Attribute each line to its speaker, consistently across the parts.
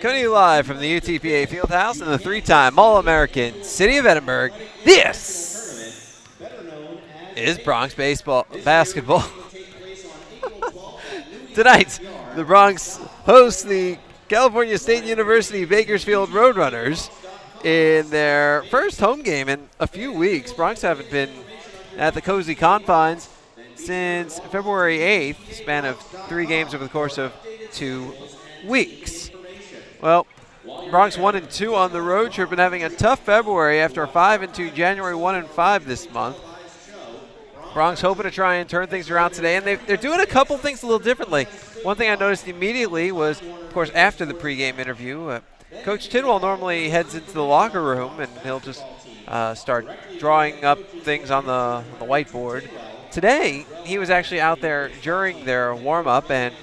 Speaker 1: Coming to you live from the UTPA Fieldhouse in the three-time All-American City of Edinburgh, this is Bronx basketball. Tonight, the Bronx hosts the California State University Bakersfield Roadrunners in their first home game in a few weeks. Bronx haven't been at the cozy confines since February 8th, span of 3 games over the course of 2 weeks. Well, Bronx 1-2 on the road trip and having a tough February after a 5-2 January, 1-5 this month. Bronx hoping to try and turn things around today, and they're doing a couple things a little differently. One thing I noticed immediately was, of course, after the pregame interview, Coach Tidwell normally heads into the locker room and he'll just start drawing up things on the whiteboard. Today, he was actually out there during their warm-up and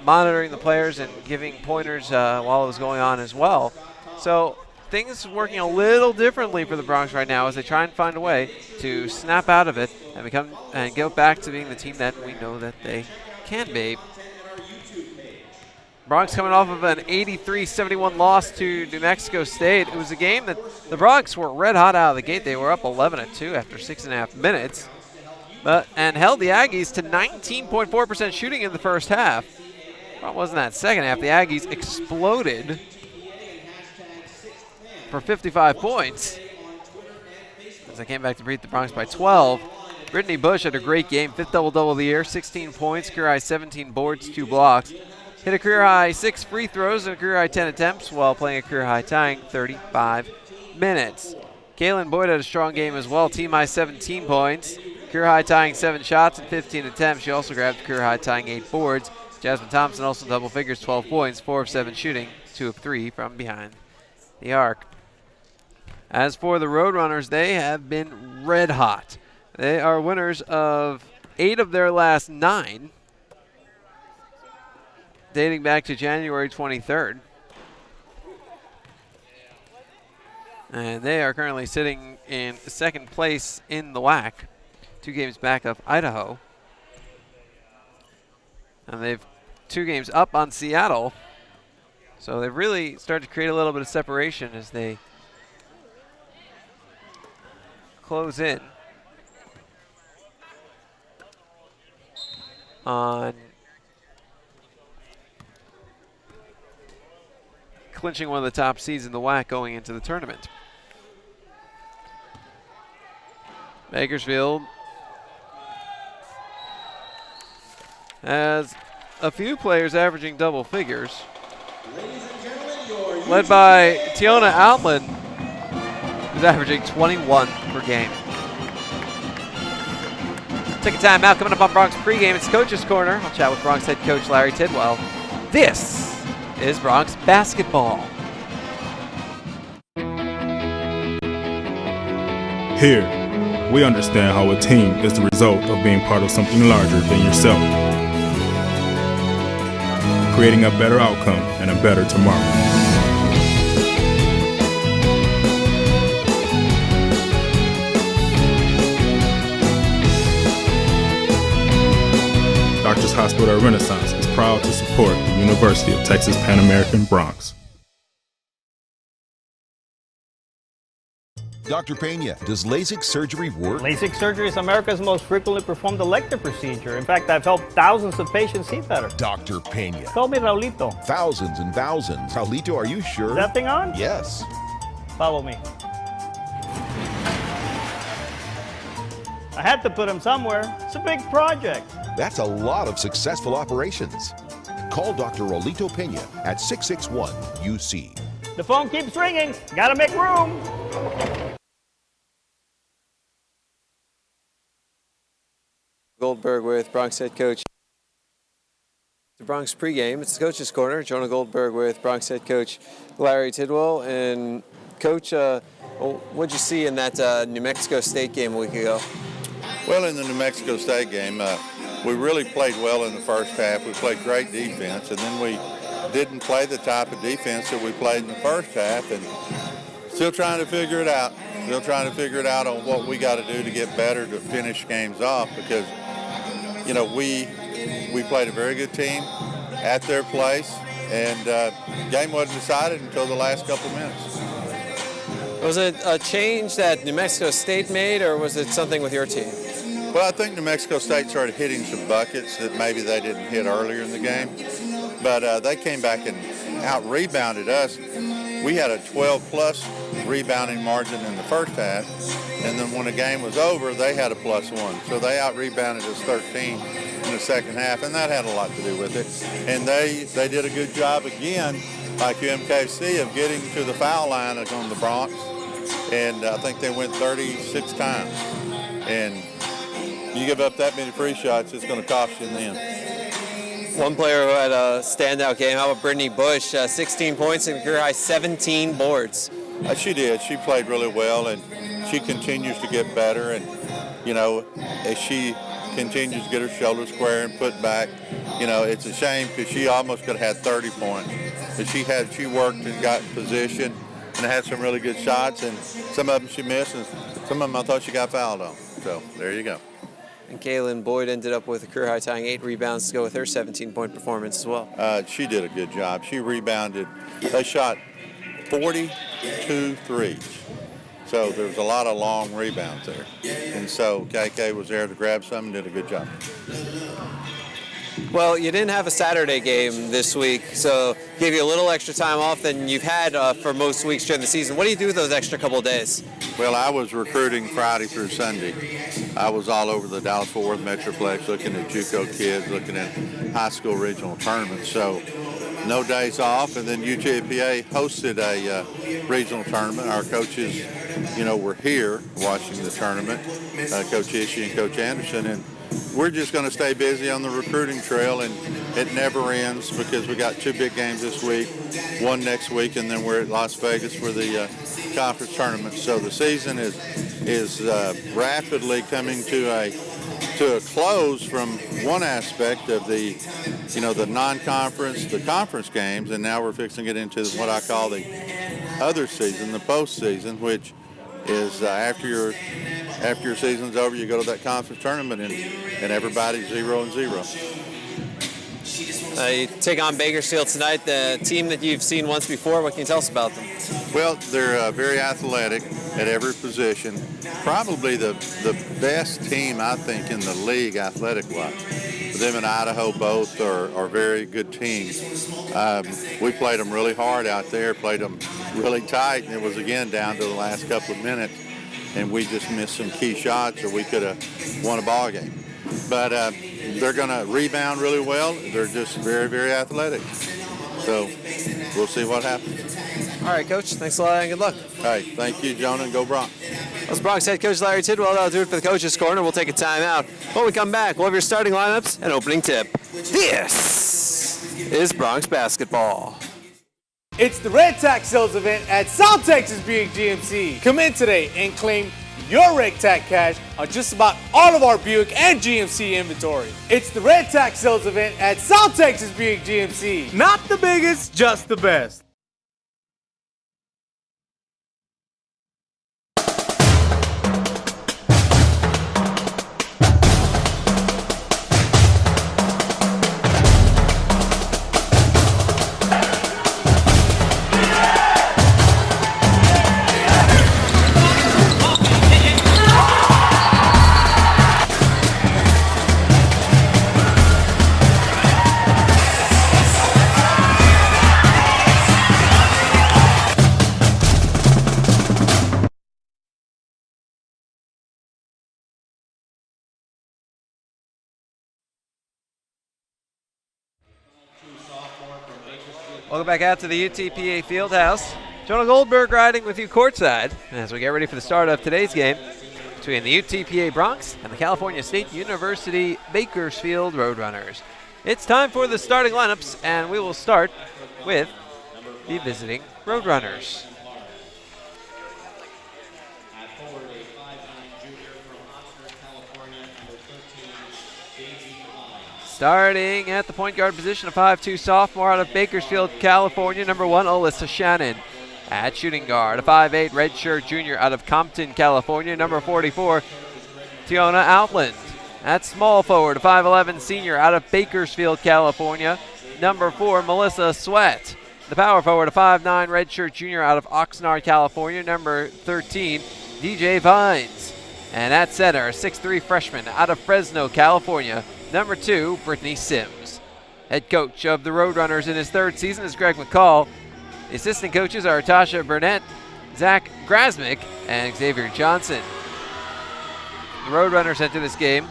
Speaker 1: monitoring the players and giving pointers while it was going on as well. So things working a little differently for the Bronx right now as they try and find a way to snap out of it and go back to being the team that we know that they can be. Bronx coming off of an 83-71 loss to New Mexico State. It was a game that the Bronx were red hot out of the gate. They were up 11-2 after 6.5 minutes. And held the Aggies to 19.4% shooting in the first half. Well, it wasn't that second half. The Aggies exploded for 55 points as they came back to beat the Bronx by 12. Brittany Bush had a great game, 5th double-double of the year, 16 points, career high 17 boards, 2 blocks. Hit a career high 6 free throws and a career high 10 attempts while playing a career high tying 35 minutes. Kaylin Boyd had a strong game as well, team high 17 points. Career high tying 7 shots and 15 attempts. She also grabbed career high tying 8 boards. Jasmine Thompson also double figures, 12 points, 4 of 7 shooting, 2 of 3 from behind the arc. As for the Roadrunners, they have been red hot. They are winners of 8 of their last 9, dating back to January 23rd. And they are currently sitting in second place in the WAC. 2 games back of Idaho. And they've 2 games up on Seattle. So they've really started to create a little bit of separation as they close in on clinching one of the top seeds in the WAC going into the tournament. Bakersfield has a few players averaging double figures, led by Tiona Outland, who's averaging 21 per game. Take a time out. Coming up on Bronx pregame, it's Coach's Corner. I'll chat with Bronx head coach Larry Tidwell. This is Bronx basketball.
Speaker 2: Here, we understand how a team is the result of being part of something larger than yourself, creating a better outcome and a better tomorrow. Doctors Hospital at Renaissance is proud to support the University of Texas Pan American Bronx.
Speaker 3: Dr. Pena, does LASIK surgery work?
Speaker 4: LASIK surgery is America's most frequently performed elective procedure. In fact, I've helped thousands of patients see better.
Speaker 3: Dr. Pena.
Speaker 4: Call me Raulito.
Speaker 3: Thousands and thousands. Raulito, are you sure?
Speaker 4: Is that thing on?
Speaker 3: Yes.
Speaker 4: Follow me. I had to put him somewhere. It's a big project.
Speaker 3: That's a lot of successful operations. Call Dr. Raulito Pena at 661-UC.
Speaker 4: The phone keeps ringing. Gotta make room.
Speaker 1: Goldberg with Bronx head coach. The Bronx pregame. It's the Coach's Corner. Jonah Goldberg with Bronx head coach Larry Tidwell. And Coach, what'd you see in that New Mexico State game a week ago?
Speaker 5: Well, in the New Mexico State game, we really played well in the first half. We played great defense, and then we didn't play the type of defense that we played in the first half, and still trying to figure it out. Still trying to figure it out on what we got to do to get better to finish games off because, you know, we played a very good team at their place. and game wasn't decided until the last couple of minutes.
Speaker 6: Was it a change that New Mexico State made, or was it something with your team?
Speaker 5: Well, I think New Mexico State started hitting some buckets that maybe they didn't hit earlier in the game, but they came back and out-rebounded us. We had a 12-plus rebounding margin in the first half, and then when the game was over, they had a +1. So they out-rebounded us 13 in the second half, and that had a lot to do with it. And they did a good job again, like UMKC, of getting to the foul line on the Bronx, and I think they went 36 times. And you give up that many free shots, it's going to cost you in the end.
Speaker 6: One player who had a standout game, how about Brittany Bush, 16 points and career high 17 boards.
Speaker 5: She did. She played really well, and she continues to get better. And, you know, as she continues to get her shoulders square and put back, you know, it's a shame because she almost could have had 30 points. But she worked and got in position and had some really good shots, and some of them she missed, and some of them I thought she got fouled on. So there you go.
Speaker 6: And Kaylin Boyd ended up with a career high tying 8 rebounds to go with her 17-point performance as well.
Speaker 5: She did a good job. She rebounded. They shot 42 threes. So there was a lot of long rebounds there. And so KK was there to grab some and did a good job.
Speaker 6: Well, you didn't have a Saturday game this week, so gave you a little extra time off than you've had for most weeks during the season. What do you do with those extra couple of days?
Speaker 5: Well, I was recruiting Friday through Sunday. I was all over the Dallas-Fort Worth Metroplex looking at JUCO kids, looking at high school regional tournaments. So no days off, and then UTPA hosted a regional tournament. Our coaches, you know, were here watching the tournament, Coach Ishii and Coach Anderson, and we're just going to stay busy on the recruiting trail, and it never ends because we got 2 big games this week, 1 next week, and then we're at Las Vegas for the conference tournament. So the season is rapidly coming to a close from one aspect of the, you know, the non-conference, the conference games, and now we're fixing to get into what I call the other season, the postseason, which is after your season's over, you go to that conference tournament, and everybody's 0-0.
Speaker 6: You take on Bakersfield tonight, the team that you've seen once before. What can you tell us about them?
Speaker 5: Well, they're very athletic at every position. Probably the best team, I think, in the league athletic-wise. Them and Idaho both are very good teams. We played them really hard out there, played them really tight, and it was, again, down to the last couple of minutes. And we just missed some key shots, or we could have won a ball game. But they're going to rebound really well. They're just very, very athletic. So we'll see what happens.
Speaker 6: All right, Coach. Thanks a lot and good luck.
Speaker 5: All right. Thank you, Jonah, and go Bronx.
Speaker 6: That's Bronx head coach Larry Tidwell. That'll do it for the Coach's Corner. We'll take a timeout. When we come back, we'll have your starting lineups and opening tip. This is Bronx basketball.
Speaker 7: It's the Red Tax Sales event at South Texas Buick GMC. Come in today and claim your Red Tax cash on just about all of our Buick and GMC inventory. It's the Red Tax Sales event at South Texas Buick GMC. Not the biggest, just the best.
Speaker 1: Welcome back out to the UTPA Fieldhouse. Jonah Goldberg riding with you courtside as we get ready for the start of today's game between the UTPA Bronx and the California State University Bakersfield Roadrunners. It's time for the starting lineups, and we will start with the visiting Roadrunners. Starting at the point guard position, a 5'2 sophomore out of Bakersfield, California, number 1, Alyssa Shannon. At shooting guard, a 5'8 redshirt junior out of Compton, California, number 44, Tiona Outland. At small forward, a 5'11 senior out of Bakersfield, California, number 4, Melissa Sweat. The power forward, a 5'9" redshirt junior out of Oxnard, California, number 13, DJ Vines. And at center, a 6'3" freshman out of Fresno, California, number 2, Brittany Sims. Head coach of the Roadrunners in his 3rd season is Greg McCall. The assistant coaches are Tasha Burnett, Zach Grasmick, and Xavier Johnson. The Roadrunners enter this game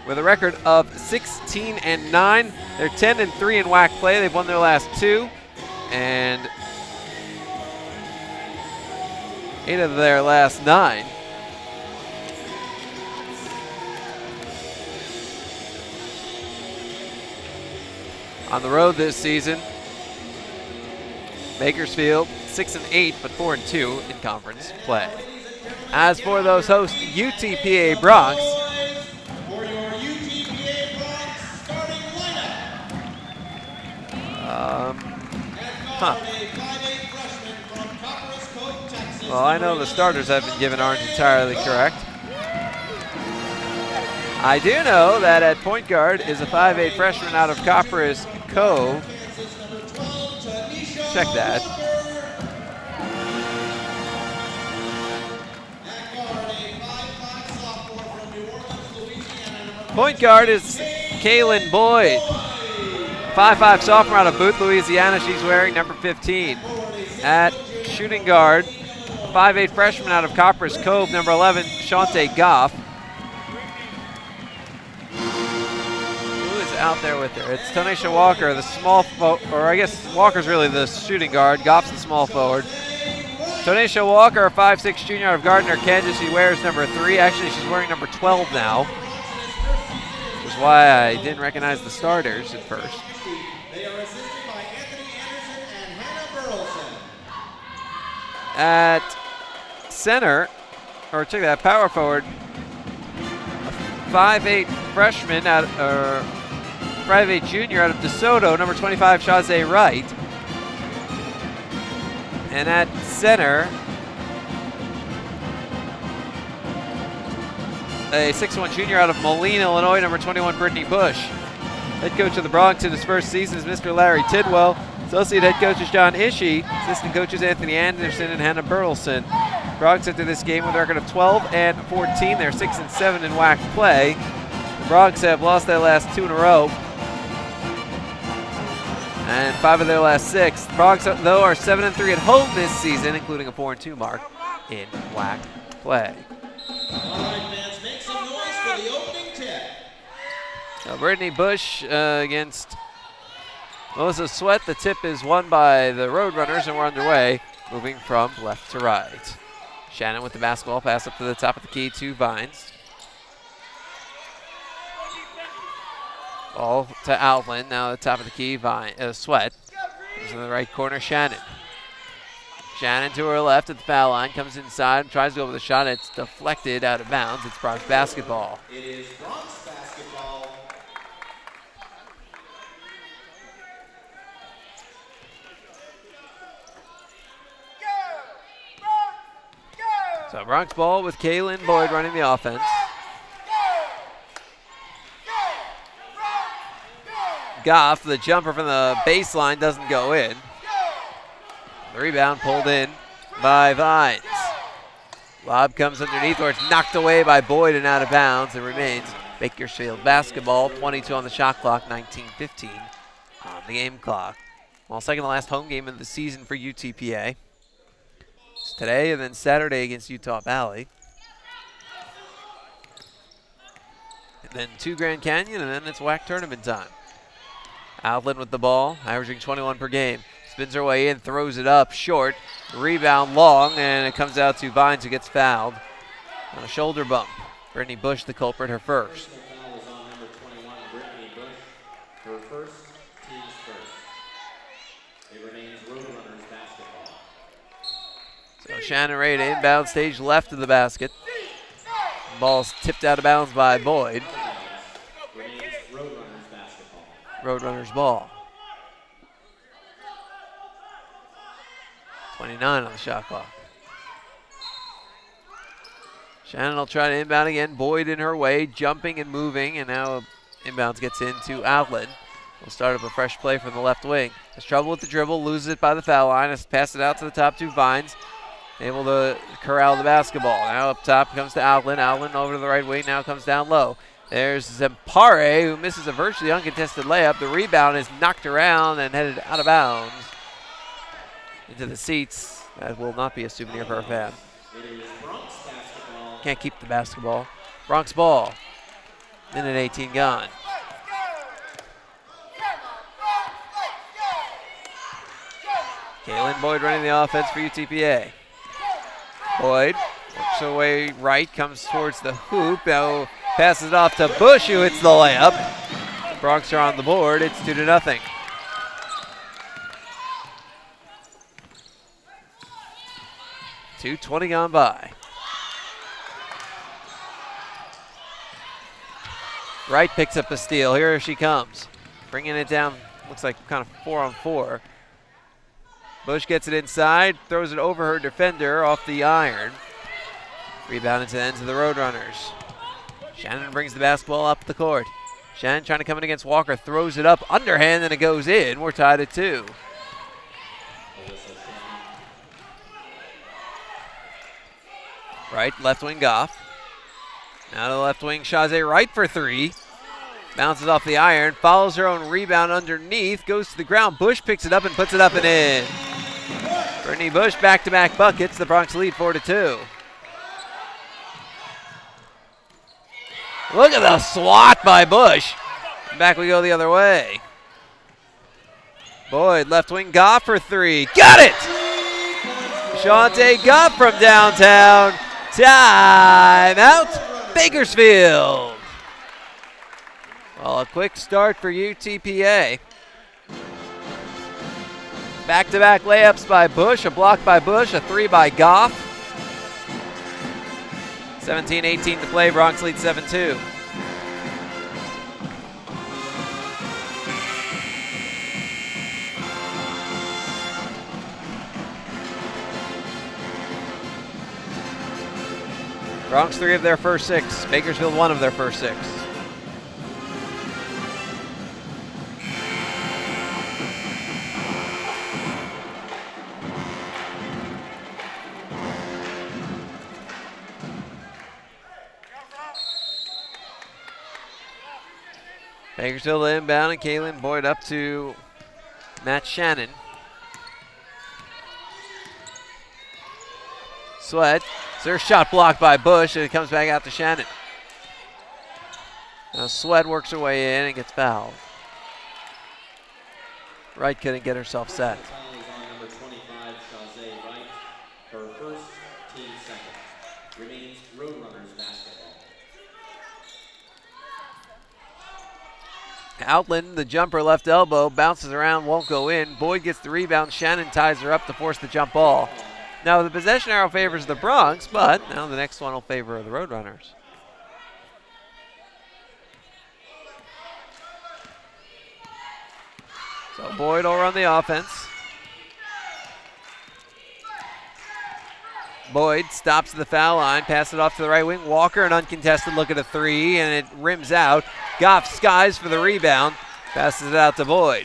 Speaker 1: with a record of 16-9. They're 10-3 in WAC play. They've won their last 2, and 8 of their last 9. On the road this season, Bakersfield 6-8, but 4-2 in conference play. As for those hosts, UTPA Bronx,
Speaker 8: For your UTPA Bronx starting lineup.
Speaker 1: Well, I know the starters I've been given aren't entirely correct. I do know that at point guard is a 5'8" freshman out of Copperas Cove. Check that. Point guard is Kaylin Boyd, 5'5" sophomore out of Booth, Louisiana. She's wearing number 15. At shooting guard, 5'8" freshman out of Copperas Cove, number 11, Shante Goff. Who is out there with her? It's Tanisha Walker, the small or I guess Walker's really the shooting guard. Goff's the small forward. Tanisha Walker, a 5'6" junior out of Gardner, Kansas. She wears number 3. Actually, she's wearing number 12 now. Which is why I didn't recognize the starters at first.
Speaker 8: They are assisted by Anthony Anderson and Hannah Burleson.
Speaker 1: At center, or check that, power forward, a 5'8" freshman out, or 5'8" junior out of DeSoto, number 25, Shazay Wright. And at center, a 6'1" junior out of Moline, Illinois, number 21, Brittany Bush. Head coach of the Bronx in his first season is Mr. Larry Tidwell. Associate head coach is John Ishii. Assistant coaches Anthony Anderson and Hannah Burleson. Bronx enter this game with a record of 12-14. They're 6-7 in WAC play. The Bronx have lost their last 2 in a row, and 5 of their last 6. The Bronx, though, are 7-3 at home this season, including a 4-2 mark in WAC play.
Speaker 8: All right, fans, make some noise for the opening tip.
Speaker 1: So Brittany Bush against Melissa Sweat. The tip is won by the Roadrunners, and we're underway, moving from left to right. Shannon with the basketball, pass up to the top of the key to Vines. Ball to Outland, now at the top of the key, Sweat. Comes in the right corner, Shannon. Shannon to her left at the foul line, comes inside, tries to go with a shot. It's deflected out of bounds. It's Bronx basketball.
Speaker 8: It is Bronx basketball.
Speaker 1: So Bronx ball with Kaylin Boyd running the offense. Goff, the jumper from the baseline, doesn't go in. The rebound pulled in by Vines. Lob comes underneath where it's knocked away by Boyd and out of bounds. It remains Bakersfield basketball, 22 on the shot clock, 19:15 on the game clock. Well, second to last home game of the season for UTPA. It's today and then Saturday against Utah Valley. And then 2 Grand Canyon, and then it's WAC tournament time. Outland with the ball, averaging 21 per game. Spins her way in, throws it up short. Rebound long, and it comes out to Vines, who gets fouled on a shoulder bump. Brittany Bush, the culprit, her first.
Speaker 8: Foul is on number 21, Brittany Bush. Her first, team's first. It remains Roadrunners basketball.
Speaker 1: So Shannon Ray to inbound stage left of the basket. Ball's tipped out of bounds by Boyd.
Speaker 8: Remains Roadrunners basketball.
Speaker 1: Roadrunners ball. 29 on the shot clock. Shannon will try to inbound again. Boyd in her way, jumping and moving, and now inbounds gets into Outland. We'll start up a fresh play from the left wing. Has trouble with the dribble, loses it by the foul line, has passed it out to the top two Vines. Able to corral the basketball. Now up top comes to Outland. Outland over to the right wing, now comes down low. There's Zempare, who misses a virtually uncontested layup. The rebound is knocked around and headed out of bounds into the seats. That will not be a souvenir for our fan. Can't keep the basketball. Bronx ball. Minute 18 gone. Kaylin Boyd running the offense for UTPA. Boyd works away right, comes towards the hoop. Now passes it off to Bush, who hits the layup. The Bronx are on the board. It's 2-0. .220 gone by. Wright picks up a steal. Here she comes. Bringing it down, looks like kind of 4-on-4. Bush gets it inside, throws it over her defender off the iron. Rebound into the ends of the Roadrunners. Shannon brings the basketball up the court. Shannon trying to come in against Walker, throws it up, underhand, and it goes in. We're tied at 2. Right, left wing Goff. Now to the left wing, Chazé Wright for 3. Bounces off the iron, follows her own rebound underneath, goes to the ground. Bush picks it up and puts it up and in. Brittany Bush back-to-back buckets. The Bronx lead 4-2. Look at the swat by Bush. Back we go the other way. Boyd, left wing Goff for 3. Got it! Shante Goff from downtown. Timeout, Bakersfield. Well, a quick start for UTPA. Back-to-back layups by Bush, a block by Bush, a 3 by Goff. 17-18 to play, Bronx leads 7-2. Bronx 3 of their first 6, Bakersfield 1 of their first 6. Bakersfield inbound and Kaylin Boyd up to Matt Shannon. Sweat. Their shot blocked by Bush and it comes back out to Shannon. Now Sweat works her way in and gets fouled. Wright couldn't get herself set.
Speaker 8: Number 25, Chazé Wright, her first, team second. Remains Roadrunners basketball.
Speaker 1: Outland, the jumper left elbow, bounces around, won't go in. Boyd gets the rebound. Shannon ties her up to force the jump ball. Now the possession arrow favors the Bronx, but now the next one will favor the Roadrunners. So Boyd will run the offense. Boyd stops at the foul line, passes it off to the right wing. Walker, an uncontested look at a 3, and it rims out. Goff skies for the rebound, passes it out to Boyd.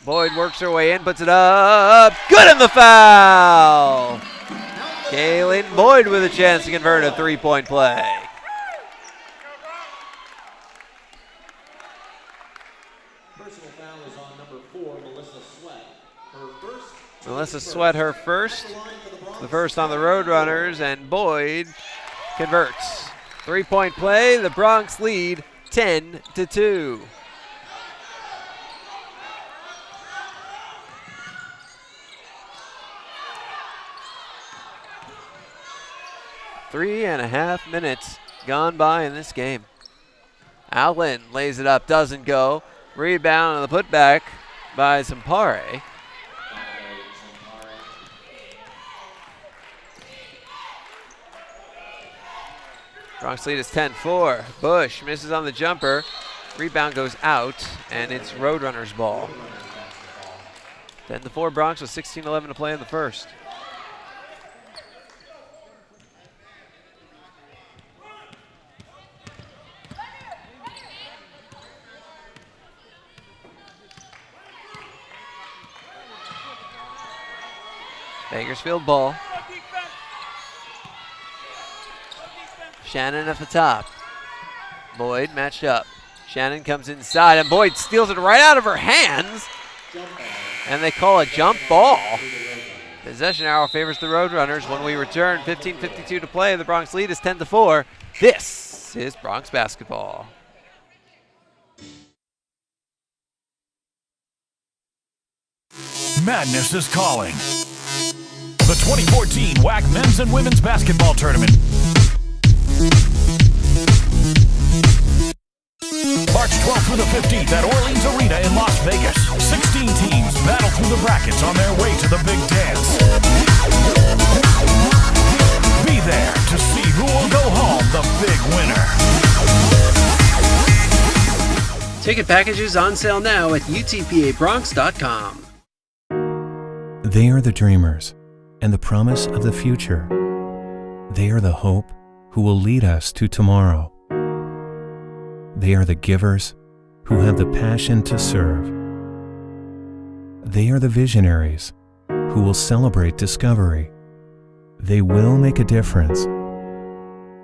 Speaker 1: Boyd works her way in, puts it up. Good in the foul! Kaylin Boyd with a chance to convert a 3-point play.
Speaker 8: Personal foul is on number 4, Melissa Sweat. Her first.
Speaker 1: Melissa Sweat, her first. The first on the Roadrunners, and Boyd converts. 3-point play, the Bronx lead 10-2. Three and a half minutes gone by in this game. Outland lays it up, doesn't go. Rebound on the putback by Zempare. Bronx lead is 10-4. Bush misses on the jumper. Rebound goes out, and it's Roadrunners ball. 10-4 Bronx with 16-11 to play in the first. Bakersfield ball. Shannon at the top. Boyd matched up. Shannon comes inside, and Boyd steals it right out of her hands. And they call a jump ball. Possession arrow favors the Roadrunners. When we return, 15:52 to play. The Bronx lead is 10-4. This is Bronx basketball.
Speaker 9: Madness is calling. The 2014 WAC Men's and Women's Basketball Tournament. March 12th through the 15th at Orleans Arena in Las Vegas. 16 teams battle through the brackets on their way to the big dance. Be there to see who will go home the big winner.
Speaker 6: Ticket packages on sale now at UTPABronx.com.
Speaker 10: They are the dreamers and the promise of the future. They are the hope who will lead us to tomorrow. They are the givers who have the passion to serve. They are the visionaries who will celebrate discovery. They will make a difference.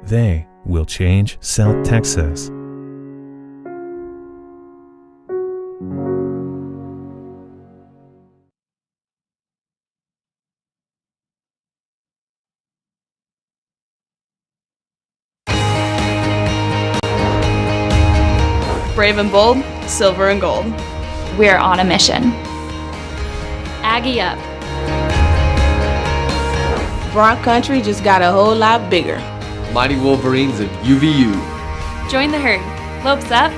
Speaker 10: They will change South Texas.
Speaker 11: Brave and bold, silver and gold.
Speaker 12: We're on a mission.
Speaker 13: Aggie up.
Speaker 14: Bronx Country just got a whole lot bigger.
Speaker 15: Mighty Wolverines of UVU.
Speaker 13: Join the herd. Lopes up.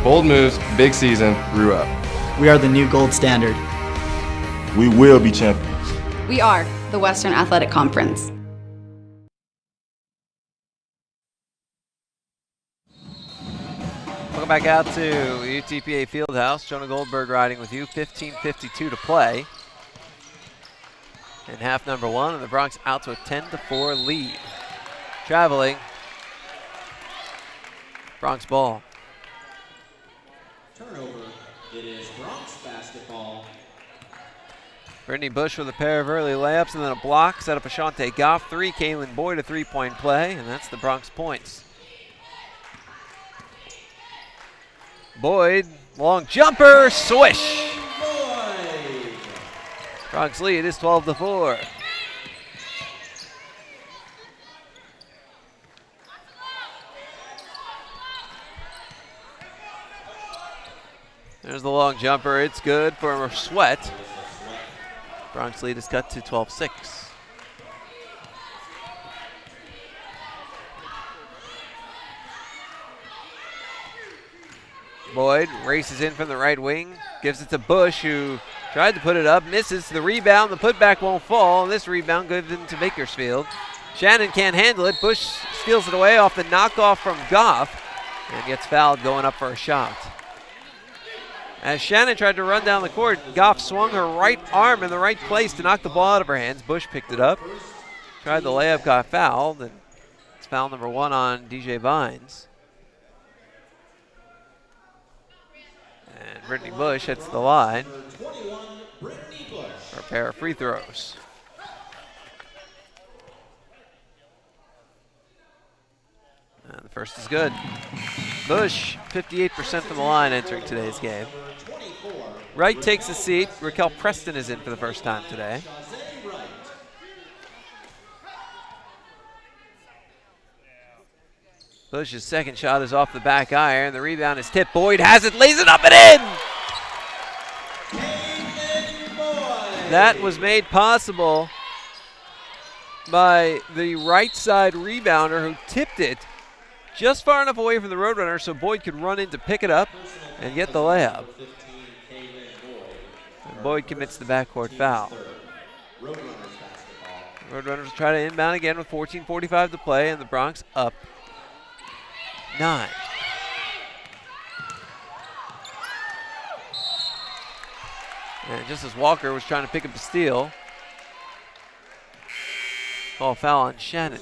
Speaker 15: Bold moves, big season, grew up.
Speaker 16: We are the new gold standard.
Speaker 17: We will be champions.
Speaker 18: We are the Western Athletic Conference.
Speaker 1: Welcome back out to UTPA Fieldhouse. Jonah Goldberg riding with you. 15:52 to play in half number one, and the Bronx out to a 10-4 lead. Traveling, Bronx ball.
Speaker 8: Turnover. It is Bronx basketball.
Speaker 1: Brittany Bush with a pair of early layups and then a block. Set up Ashante Goff. 3, Kaylin Boyd a three-point play, and that's the Bronx points. Boyd, long jumper, swish. Bronx lead is 12-4. There's the long jumper. It's good for Sweat. Bronx lead is cut to 12-6. Boyd races in from the right wing, gives it to Bush, who tried to put it up, misses the rebound. The putback won't fall, and this rebound goes into Bakersfield. Shannon can't handle it. Bush steals it away off the knockoff from Goff and gets fouled going up for a shot. As Shannon tried to run down the court, Goff swung her right arm in the right place to knock the ball out of her hands. Bush picked it up, tried the layup, got fouled, and it's foul number 1 on DJ Vines. And Brittany Bush hits the line for a pair of free throws. And the first is good. Bush, 58% from the line entering today's game. Wright takes a seat. Raquel Preston is in for the first time today. Bush's second shot is off the back iron. The rebound is tipped. Boyd has it, lays it up and in! That was made possible by the right side rebounder who tipped it just far enough away from the Roadrunner so Boyd could run in to pick it up and get the layup. And Boyd commits the backcourt foul. Roadrunners will try to inbound again with 14:45 to play, and the Bronx up 9. And just as Walker was trying to pick up the steal, call foul on Shannon.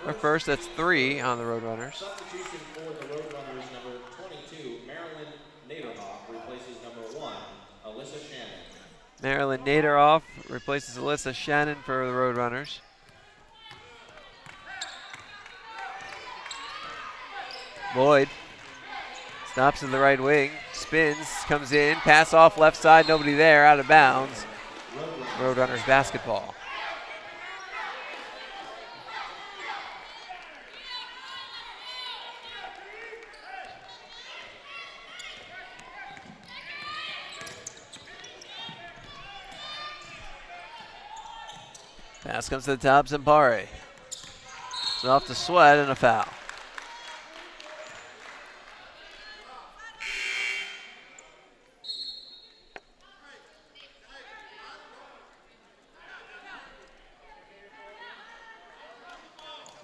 Speaker 1: Her first, that's 3 on the Roadrunners.
Speaker 8: Substitution for the Roadrunners, number 22, Marilyn Naderhoff, replaces number 1,
Speaker 1: Marilyn Naderoff replaces Alyssa Shannon for the Roadrunners. Boyd stops in the right wing, spins, comes in, pass off left side, nobody there, out of bounds. Roadrunners basketball. Pass comes to the top, Zampari. It's off to Sweat and a foul.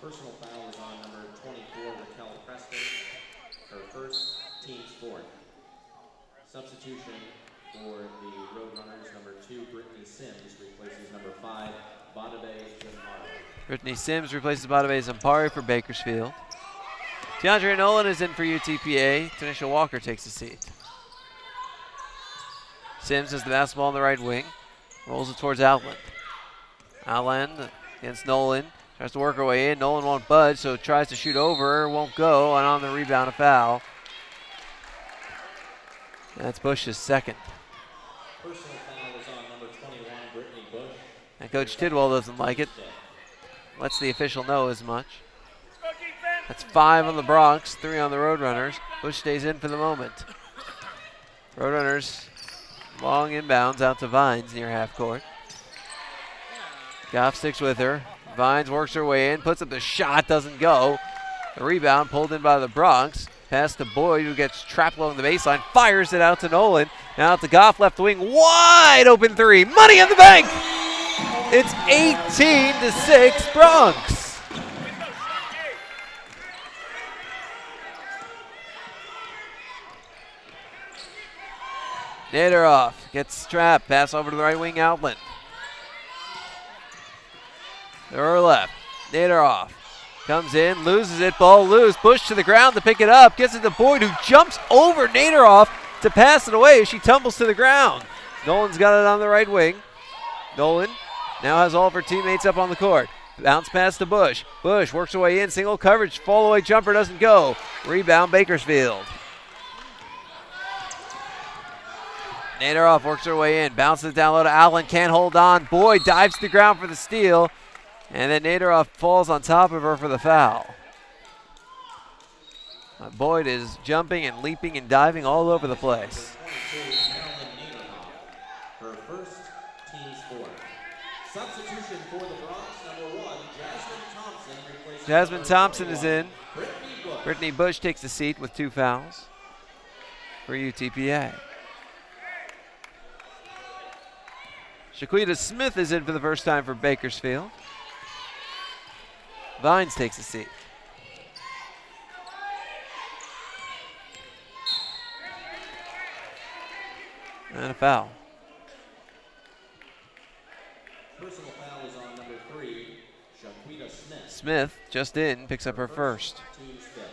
Speaker 8: Personal foul is on number 24, Raquel Preston, her first, team's fourth. Substitution for the Roadrunners, number 2, Brittany Sims replaces number 5, Badabe Zampari.
Speaker 1: Brittany Sims replaces Badabe Zampari for Bakersfield. DeAndre Nolan is in for UTPA. Tanisha Walker takes a seat. Sims has the basketball on the right wing. Rolls it towards Outland. Outland against Nolan. Tries to work her way in. Nolan won't budge, so tries to shoot over. Won't go, and on the rebound, a foul. That's Bush's second.
Speaker 8: Personal foul is on number 21, Brittany Bush.
Speaker 1: And Coach Tidwell doesn't like it. Lets the official know as much. That's 5 on the Bronx, 3 on the Roadrunners. Bush stays in for the moment. Roadrunners long inbounds out to Vines near half court. Goff sticks with her. Vines works her way in, puts up the shot, doesn't go. The rebound pulled in by the Bronx. Pass to Boyd, who gets trapped along the baseline, fires it out to Nolan. Now out to Goff, left wing, wide open three. Money in the bank! It's 18-6 Bronx. Naderoff gets trapped, pass over to the right wing, Outland. To her left, Naderoff comes in, loses it, ball loose, Bush to the ground to pick it up, gets it to Boyd, who jumps over Naderoff to pass it away as she tumbles to the ground. Nolan's got it on the right wing. Nolan now has all of her teammates up on the court. Bounce pass to Bush. Bush works her way in, single coverage, fall away jumper doesn't go. Rebound Bakersfield. Naderoff works her way in, bounces it down low to Allen, can't hold on. Boyd dives to the ground for the steal. And then Naderoff falls on top of her for the foul. Boyd is jumping and leaping and diving all over the place.
Speaker 8: Her first, team's fourth. Substitution for the Bronx, number 1, Jasmine Thompson replaces
Speaker 1: Jasmine Thompson is in.
Speaker 8: Brittany Bush.
Speaker 1: Brittany Bush takes the seat with 2 fouls for UTPA. Shaquita Smith is in for the first time for Bakersfield. Vines takes a seat. And a foul.
Speaker 8: Personal foul is on number 3, Shaquita Smith.
Speaker 1: Smith, just in, picks up her first.
Speaker 8: Team's fifth.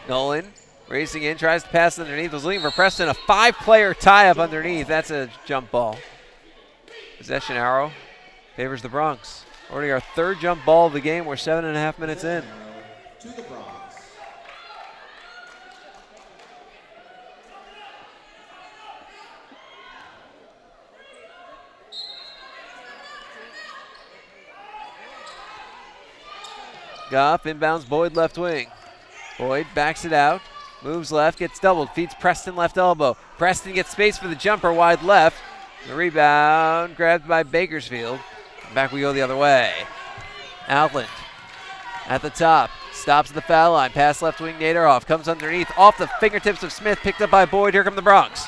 Speaker 1: Nolan racing in, tries to pass underneath, was looking for Preston, a 5-player tie-up underneath. That's a jump ball. Possession arrow favors the Bronx. Already our 3rd jump ball of the game. We're 7.5 minutes in.
Speaker 8: To the Bronx.
Speaker 1: Goff inbounds Boyd left wing. Boyd backs it out, moves left, gets doubled, feeds Preston left elbow. Preston gets space for the jumper wide left. The rebound grabbed by Bakersfield. Back we go the other way. Outland at the top, stops at the foul line, pass left wing, Naderoff comes underneath, off the fingertips of Smith, picked up by Boyd. Here come the Bronx.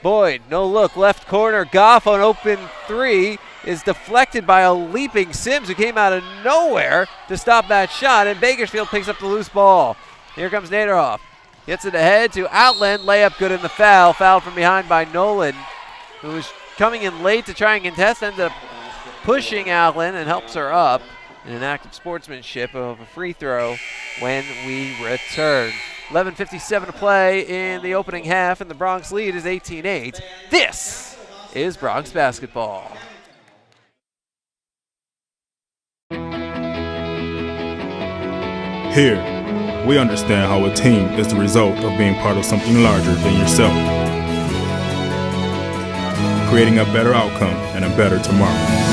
Speaker 1: Boyd, no look, left corner, Goff on open 3 is deflected by a leaping Sims who came out of nowhere to stop that shot, and Bakersfield picks up the loose ball. Here comes Naderoff. Gets it ahead to Outland, layup good in the foul. Fouled from behind by Nolan, who was coming in late to try and contest, ended up pushing Outland and helps her up. in an act of sportsmanship of a free throw when we return. 11:57 to play in the opening half, and the Bronx lead is 18-8. This is Bronx basketball.
Speaker 2: Here, we understand how a team is the result of being part of something larger than yourself, creating a better outcome and a better tomorrow.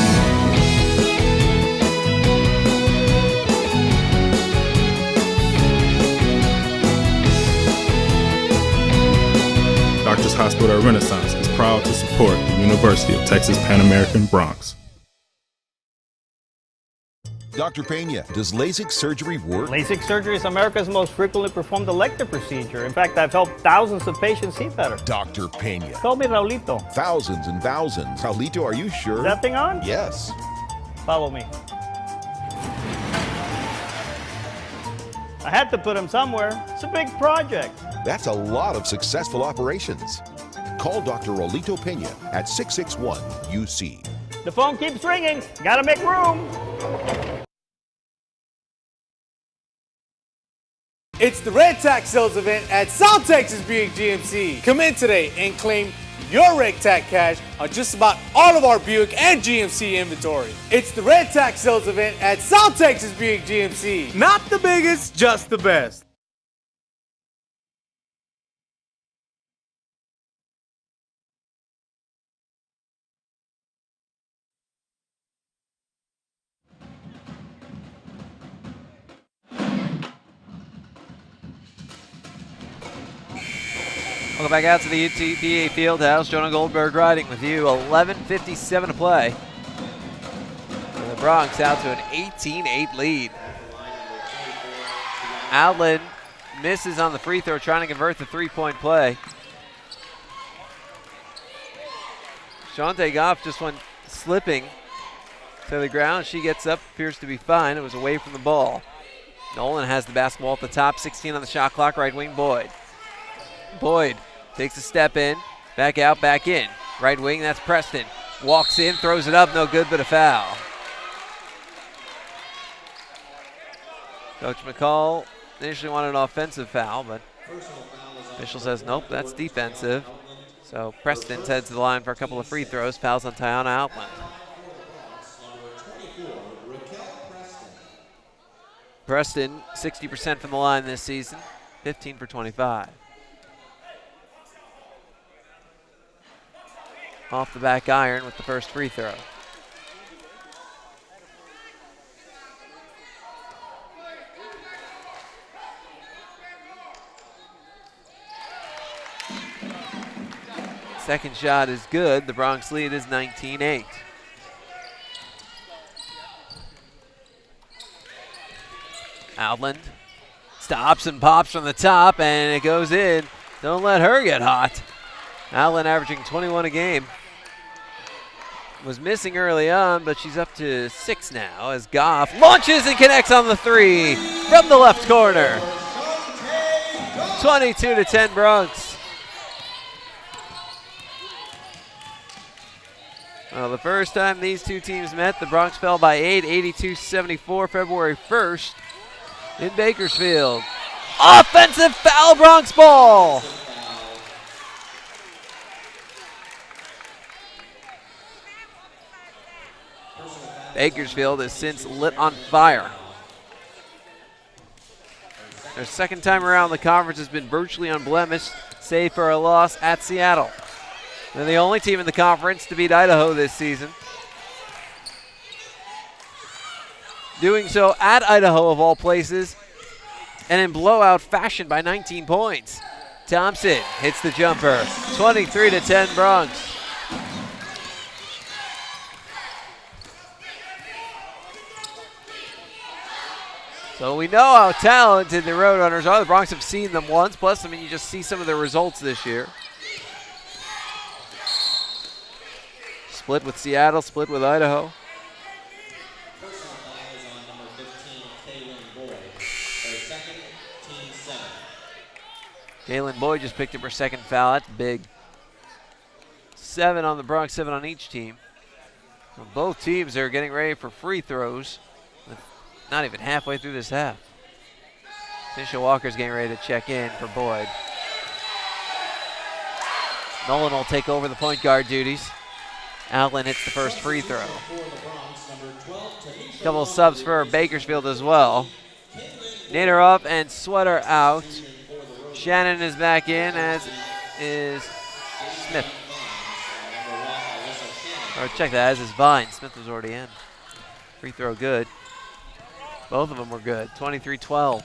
Speaker 2: Doctors Hospital Renaissance is proud to support the University of Texas Pan American Bronx.
Speaker 3: Dr. Pena, does LASIK surgery work?
Speaker 4: LASIK surgery is America's most frequently performed elective procedure. In fact, I've helped thousands of patients see better.
Speaker 3: Dr. Pena.
Speaker 4: Call me Raulito.
Speaker 3: Thousands and thousands. Raulito, are you sure?
Speaker 4: Is that thing on?
Speaker 3: Yes.
Speaker 4: Follow me. I had to put him somewhere. It's a big project.
Speaker 3: That's a lot of successful operations. Call Dr. Raulito Pena at 661-UC.
Speaker 4: The phone keeps ringing. Gotta make room.
Speaker 7: It's the Red Tax Sales event at South Texas Buick GMC. Come in today and claim your Red Tax cash on just about all of our Buick and GMC inventory. It's the Red Tax Sales event at South Texas Buick GMC. Not the biggest, just the best.
Speaker 1: Welcome back out to the UTPA Fieldhouse. Jonah Goldberg riding with you. 11:57 to play. And the Bronx out to an 18-8 lead. Outland misses on the free throw, trying to convert the three-point play. Shante Goff just went slipping to the ground. She gets up, appears to be fine. It was away from the ball. Nolan has the basketball at the top, 16 on the shot clock, right wing Boyd. Boyd takes a step in, back out, back in. Right wing, that's Preston. Walks in, throws it up, no good, but a foul. Coach McCall initially wanted an offensive foul, but official says, nope, that's defensive. So Preston heads to the line for a couple of free throws. Fouls on Tiana Outland. Preston, 60% from the line this season, 15 for 25. Off the back iron with the first free throw. Second shot is good. The Bronx lead is 19-8. Outland stops and pops from the top, and it goes in. Don't let her get hot. Outland averaging 21 a game. Was missing early on, but she's up to 6 now as Goff launches and connects on the three from the left corner. 22-10 Bronx. Well, the first time these two teams met, the Bronx fell by 8, 82-74, February 1st in Bakersfield. Offensive foul, Bronx ball. Bakersfield has since lit on fire. Their second time around, the conference has been virtually unblemished, save for a loss at Seattle. They're the only team in the conference to beat Idaho this season. Doing so at Idaho, of all places, and in blowout fashion by 19 points. Thompson hits the jumper. 23-10 Bronx. So we know how talented the Roadrunners are. The Bronx have seen them once. Plus, I mean, you just see some of their results this year. Split with Seattle, split with Idaho. Kaylin Boyd just picked up her second foul. That's big. 7 on the Bronx, 7 on each team. Well, both teams are getting ready for free throws with not even halfway through this half. Tanisha Walker's getting ready to check in for Boyd. Nolan will take over the point guard duties. Allen hits the first free throw. Couple of subs for Bakersfield as well. Nader up and Sweater out. Shannon is back in, as is Smith. Or check that, as is Vine. Smith was already in. Free throw good. Both of them were good. 23-12.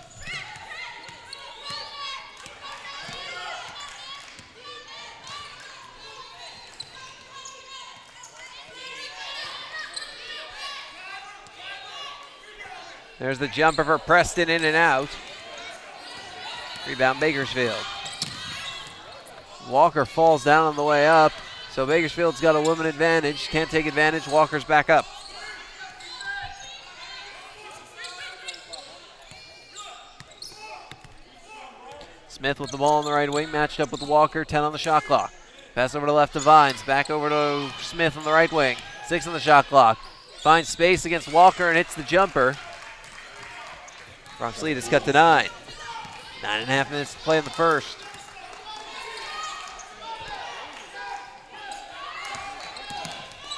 Speaker 1: There's the jumper for Preston, in and out. Rebound Bakersfield. Walker falls down on the way up, so Bakersfield's got a woman advantage. Can't take advantage. Walker's back up. Smith with the ball on the right wing, matched up with Walker, 10 on the shot clock. Pass over to left to Vines, back over to Smith on the right wing, 6 on the shot clock. Finds space against Walker and hits the jumper. Bronx lead is cut to 9. 9.5 minutes to play in the first.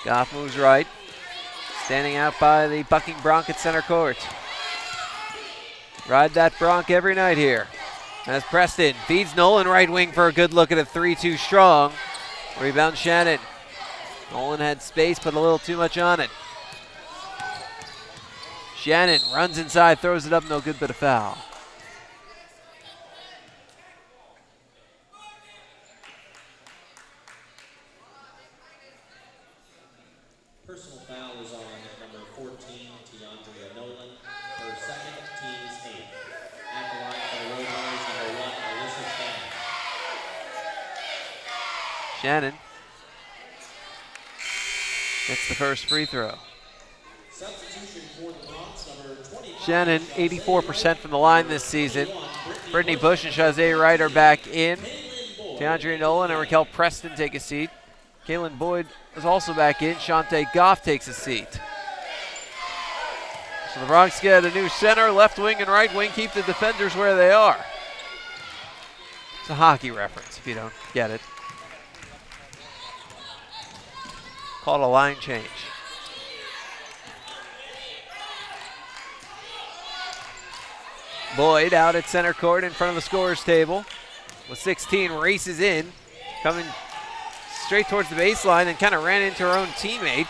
Speaker 1: Goff moves right. Standing out by the bucking Bronc at center court. Ride that Bronc every night here. As Preston feeds Nolan right wing for a good look at a 3-2 strong. Rebound Shannon. Nolan had space, put a little too much on it. Shannon runs inside, throws it up, no good but a foul.
Speaker 8: Personal foul is on number 14, Tiandria Nolan. Her second, team's 8th. At the line for the Roadrunners, number 1, Alyssa
Speaker 1: Shannon gets the first free throw.
Speaker 8: Substitution for the Bronx, number 25.
Speaker 1: Shannon, 84% from the line this season. Brittany Bush and Shazay Wright are back in. Tiandria Nolan and Raquel Preston take a seat. Kaylin Boyd is also back in. Shantae Goff takes a seat. So the Bronx get a new center, left wing and right wing, keep the defenders where they are. It's a hockey reference if you don't get it. Called a line change. Boyd out at center court in front of the scorer's table. With 16, races in, coming straight towards the baseline and kind of ran into her own teammate.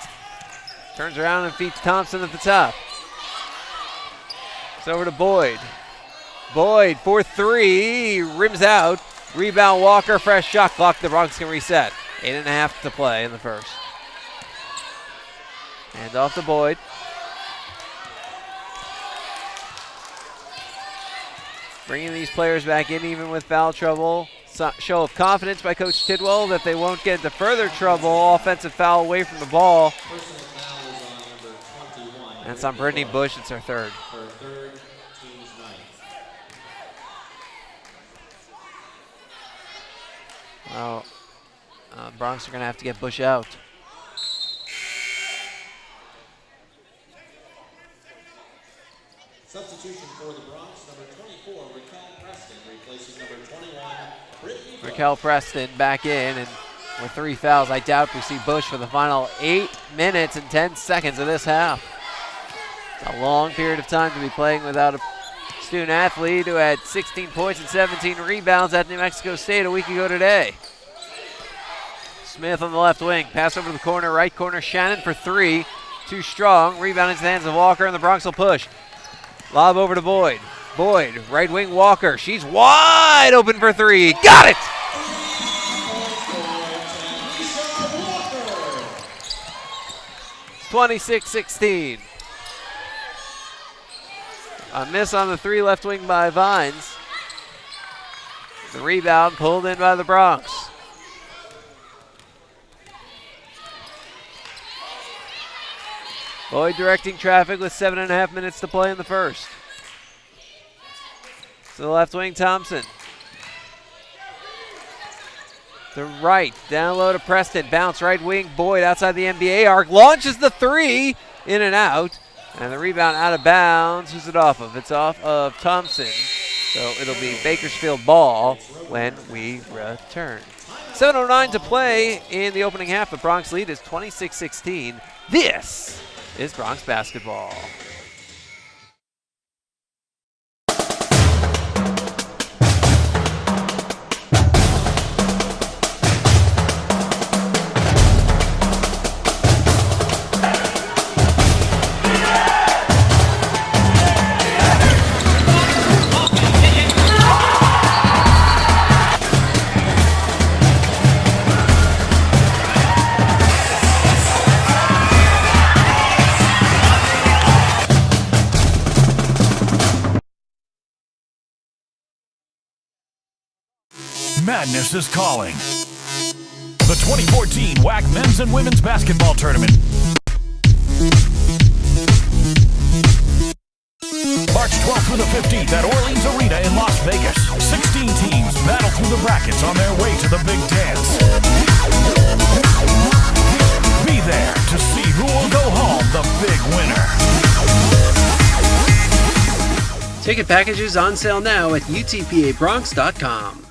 Speaker 1: Turns around and feeds Thompson at the top. It's over to Boyd. Boyd for 3, rims out. Rebound Walker, fresh shot clock. The Bronx can reset. 8.5 to play in the first. Hand off to Boyd. Bringing these players back in even with foul trouble. Show of confidence by Coach Tidwell that they won't get into further trouble. Offensive foul away from the ball. And it's on Brittany Bush. It's her third.
Speaker 8: Her third, team's 9th.
Speaker 1: Well, Bronx are going to have to get Bush out.
Speaker 8: Substitution for the Bronx, number 24, Raquel Preston, replaces number 21, Brittany Bush.
Speaker 1: Raquel Preston back in, and with 3 fouls, I doubt we see Bush for the final 8 minutes and 10 seconds of this half. It's a long period of time to be playing without a student athlete who had 16 points and 17 rebounds at New Mexico State a week ago today. Smith on the left wing, pass over to the corner, right corner, Shannon for 3, too strong, rebound into the hands of Walker, and the Bronx will push. Lob over to Boyd. Boyd, right wing Walker. She's wide open for 3. Got it! It's 26-16. A miss on the 3 left wing by Vines. The rebound pulled in by the Bronx. Boyd directing traffic with 7.5 minutes to play in the first. To the left wing, Thompson. The right, down low to Preston. Bounce right wing, Boyd outside the NBA arc. Launches the 3, in and out. And the rebound out of bounds. Who's it off of? It's off of Thompson. So it'll be Bakersfield ball when we return. 7:09 to play in the opening half. The Bronx lead is 26-16. This is Bronx basketball.
Speaker 9: Madness is calling. The 2014 WAC Men's and Women's Basketball Tournament. March 12th through the 15th at Orleans Arena in Las Vegas. 16 teams battle through the brackets on their way to the big dance. Be there to see who will go home the big winner.
Speaker 6: Ticket packages on sale now at utpabronx.com.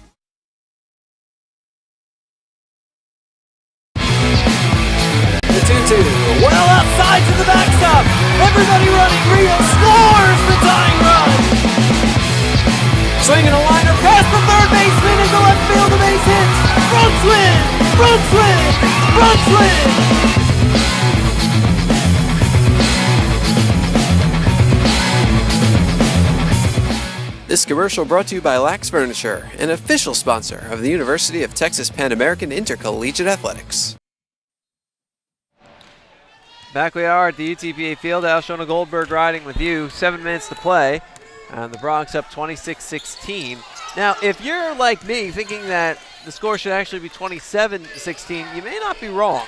Speaker 7: Well outside to the backstop. Everybody running. Rio scores the tying run. Swinging a liner past the third baseman into left field. The base hit. Bronx win. Bronx win. Bronx
Speaker 6: win. This commercial brought to you by Lax Furniture, an official sponsor of the University of Texas Pan American Intercollegiate Athletics.
Speaker 1: Back we are at the UTPA Fieldhouse. Shona Goldberg riding with you. 7 minutes to play. And the Bronx up 26-16. Now, if you're like me thinking that the score should actually be 27-16, you may not be wrong.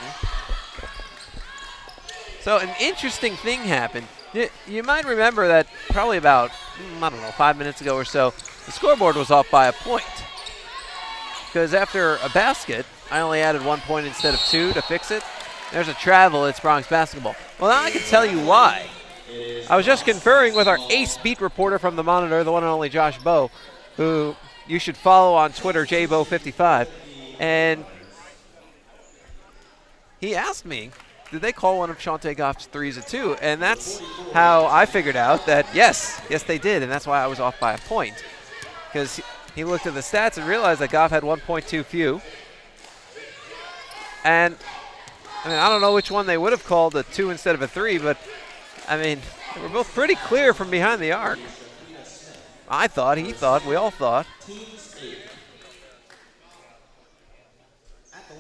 Speaker 1: So an interesting thing happened. You might remember that probably about, 5 minutes ago or so, the scoreboard was off by a point. Because after a basket, I only added 1 point instead of 2 to fix it. There's a travel, it's Bronx basketball. Well, now I can tell you why. I was just conferring with our ace beat reporter from the Monitor, the one and only Josh Bowe, who you should follow on Twitter, jbowe55. And he asked me, did they call one of Shante Goff's threes a 2? And that's how I figured out that, yes, they did. And that's why I was off by a point. Because he looked at the stats and realized that Goff had 1.2 few. And I don't know which one they would have called a 2 instead of a 3, but, they were both pretty clear from behind the arc. I thought, he thought, we all thought.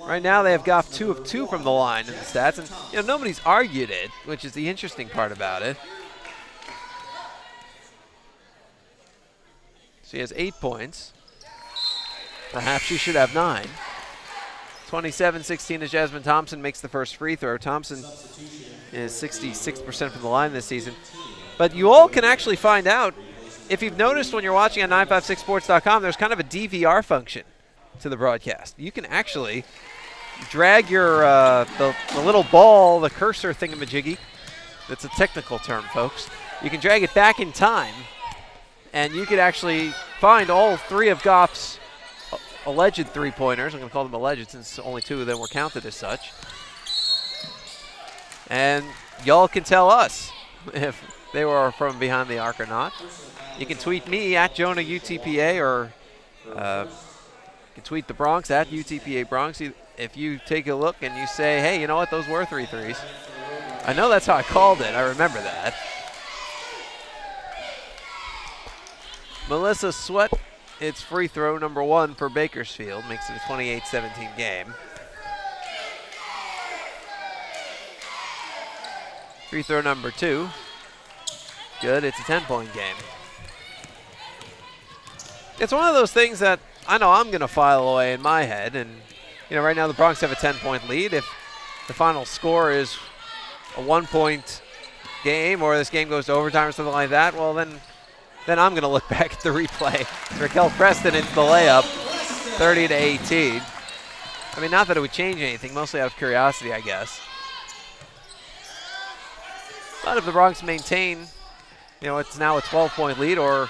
Speaker 1: Right now they have Goff 2 of 2 from the line in the stats, and nobody's argued it, which is the interesting part about it. So he has 8 points. Perhaps she should have 9. 27-16 as Jasmine Thompson makes the first free throw. Thompson is 66% from the line this season. But you all can actually find out, if you've noticed when you're watching on 956sports.com, there's kind of a DVR function to the broadcast. You can actually drag your the little ball, the cursor thingamajiggy. That's a technical term, folks. You can drag it back in time, and you could actually find all 3 of Goff's alleged three-pointers. I'm going to call them alleged since only 2 of them were counted as such. And y'all can tell us if they were from behind the arc or not. You can tweet me at Jonah UTPA, or you can tweet the Bronx at UTPA Bronx. If you take a look and you say, hey, you know what, those were 3 threes. I know that's how I called it. I remember that. Melissa Sweat, it's free throw number 1 for Bakersfield. Makes it a 28-17 game. Free throw number 2. Good, it's a 10-point game. It's one of those things that I know I'm going to file away in my head. And, right now the Bronx have a 10-point lead. If the final score is a 1-point game, or this game goes to overtime or something like that, well, then I'm going to look back at the replay. Raquel Preston into the layup, 30-18. Not that it would change anything, mostly out of curiosity, I guess. But if the Bronx maintain, it's now a 12-point lead or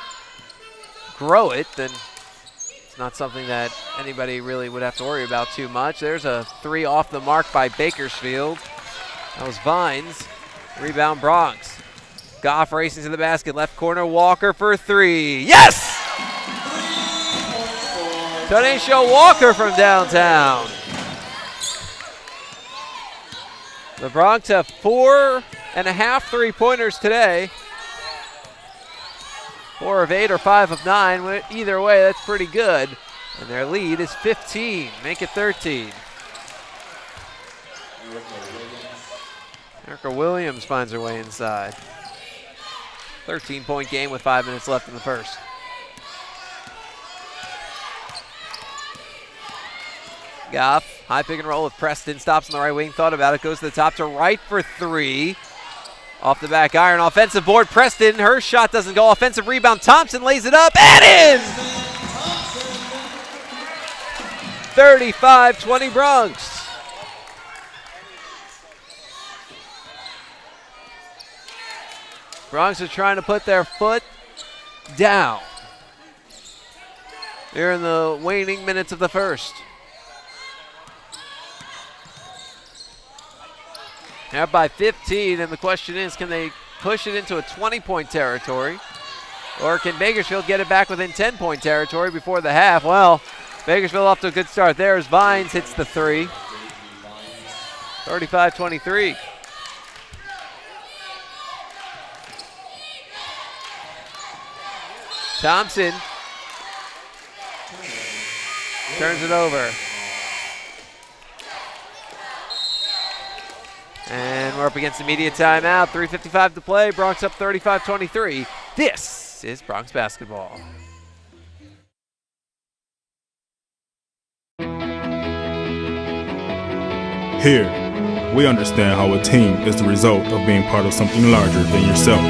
Speaker 1: grow it, then it's not something that anybody really would have to worry about too much. There's a 3 off the mark by Bakersfield. That was Vines. Rebound Bronx. Goff racing to the basket. Left corner, Walker for 3. Yes! Tanisha Walker from downtown. The Bronx have 4.5 3-pointers today. 4 of 8 or 5 of 9. Either way, that's pretty good. And their lead is 15. Make it 13. Erica Williams finds her way inside. 13-point game with 5 minutes left in the first. Goff, high pick and roll with Preston. Stops on the right wing, thought about it. Goes to the top to right for 3. Off the back iron, offensive board. Preston, her shot doesn't go. Offensive rebound. Thompson lays it up and in! 35-20 Bronx. Bronx are trying to put their foot down here in the waning minutes of the first. Now by 15, and the question is, can they push it into a 20-point territory? Or can Bakersfield get it back within 10-point territory before the half? Well, Bakersfield off to a good start there as Vines hits the 3. 35-23. Thompson turns it over. And we're up against immediate timeout. 3:55 to play. Bronx up 35-23. This is Bronx basketball.
Speaker 2: Here, we understand how a team is the result of being part of something larger than yourself,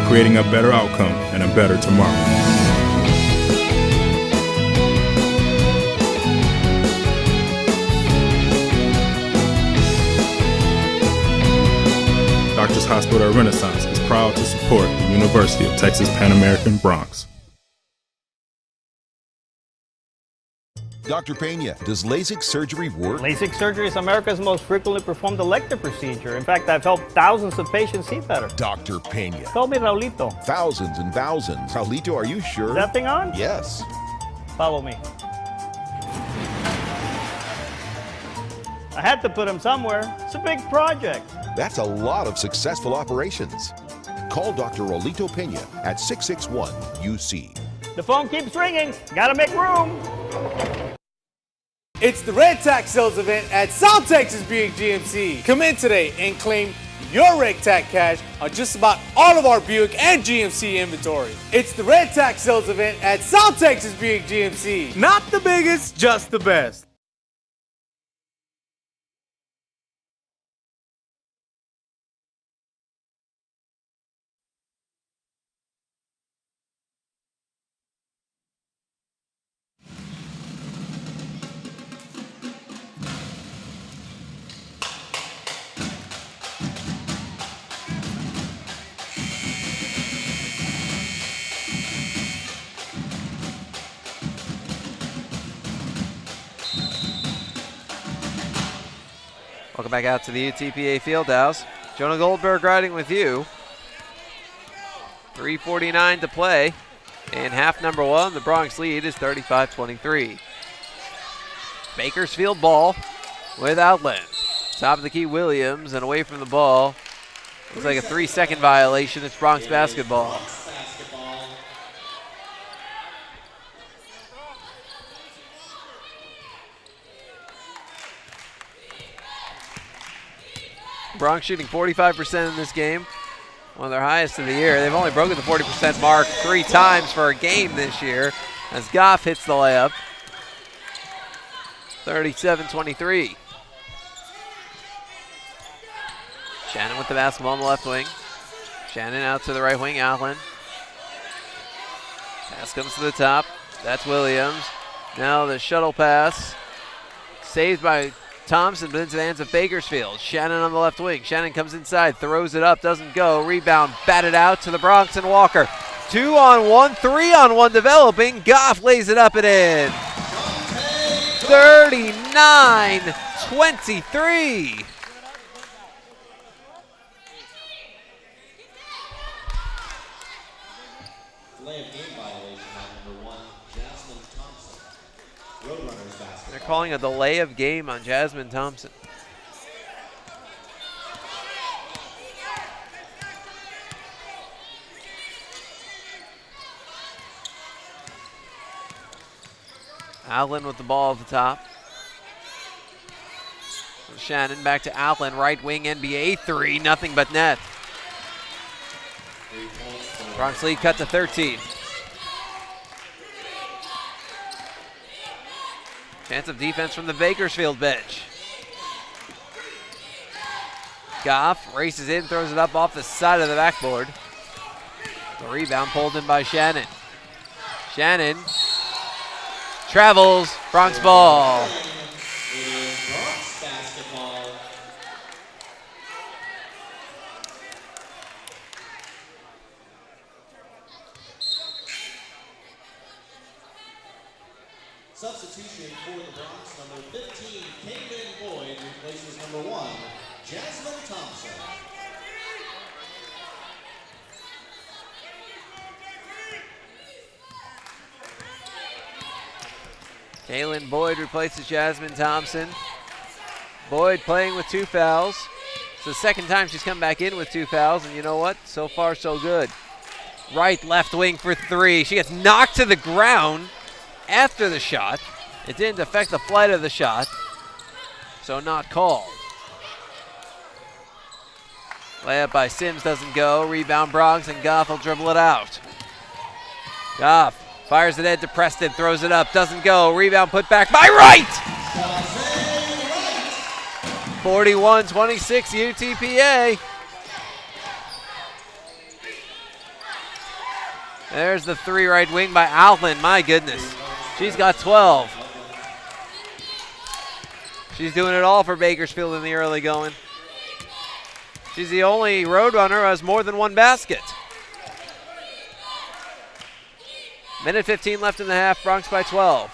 Speaker 2: creating a better outcome and a better tomorrow. Doctors Hospital Renaissance is proud to support the University of Texas Pan American Bronx.
Speaker 3: Dr. Pena, does LASIK surgery work?
Speaker 4: LASIK surgery is America's most frequently performed elective procedure. In fact, I've helped thousands of patients see better.
Speaker 3: Dr. Pena.
Speaker 4: Call me Raulito.
Speaker 3: Thousands and thousands. Raulito, are you sure?
Speaker 4: Is that thing on?
Speaker 3: Yes.
Speaker 4: Follow me. I had to put him somewhere. It's a big project.
Speaker 3: That's a lot of successful operations. Call Dr. Rolito Pena at 661-UC.
Speaker 4: The phone keeps ringing. Gotta make room.
Speaker 7: It's the Red Tax Sales event at South Texas Buick GMC. Come in today and claim your Red Tax cash on just about all of our Buick and GMC inventory. It's the Red Tax Sales event at South Texas Buick GMC. Not the biggest, just the best.
Speaker 1: Welcome back out to the UTPA Fieldhouse. Jonah Goldberg riding with you. 3:49 to play. In half number 1, the Bronx lead is 35-23. Bakersfield ball with outlet. Top of the key, Williams, and away from the ball. Looks like a 3-second violation. It's Bronx basketball. Bronx shooting 45% in this game, one of their highest of the year. They've only broken the 40% mark 3 times for a game this year as Goff hits the layup. 37-23. Shannon with the basketball on the left wing. Shannon out to the right wing, Allen. Pass comes to the top. That's Williams. Now the shuttle pass. Saved by Thompson, but into the hands of Bakersfield. Shannon on the left wing. Shannon comes inside, throws it up, doesn't go. Rebound, batted out to the Bronx and Walker. 2-on-1, 3-on-1 developing. Goff lays it up and in. 39-23. They're calling a delay of game on Jasmine Thompson. Allen with the ball at the top. Shannon back to Allen, right wing NBA three, nothing but net. Bronx lead cut to 13. Chance of defense from the Bakersfield bench. Goff races in, throws it up off the side of the backboard. The rebound pulled in by Shannon. Shannon travels, Bronx ball.
Speaker 8: Substitution for the Bronx, number 15, Kaylin Boyd replaces number 1, Jasmine Thompson.
Speaker 1: Kaylin Boyd replaces Jasmine Thompson. Boyd playing with 2 fouls. It's the second time she's come back in with 2 fouls, and you know what? So far, so good. Right, left wing for 3. She gets knocked to the ground after the shot. It didn't affect the flight of the shot, so not called. Layup by Sims doesn't go. Rebound Bronx, and Goff will dribble it out. Goff fires it in to Preston, throws it up, doesn't go. Rebound put back by Wright! 41-26 UTPA. There's the 3 right wing by Allen. My goodness. She's got 12. She's doing it all for Bakersfield in the early going. She's the only Roadrunner who has more than 1 basket. Minute 15 left in the half, Bronx by 12.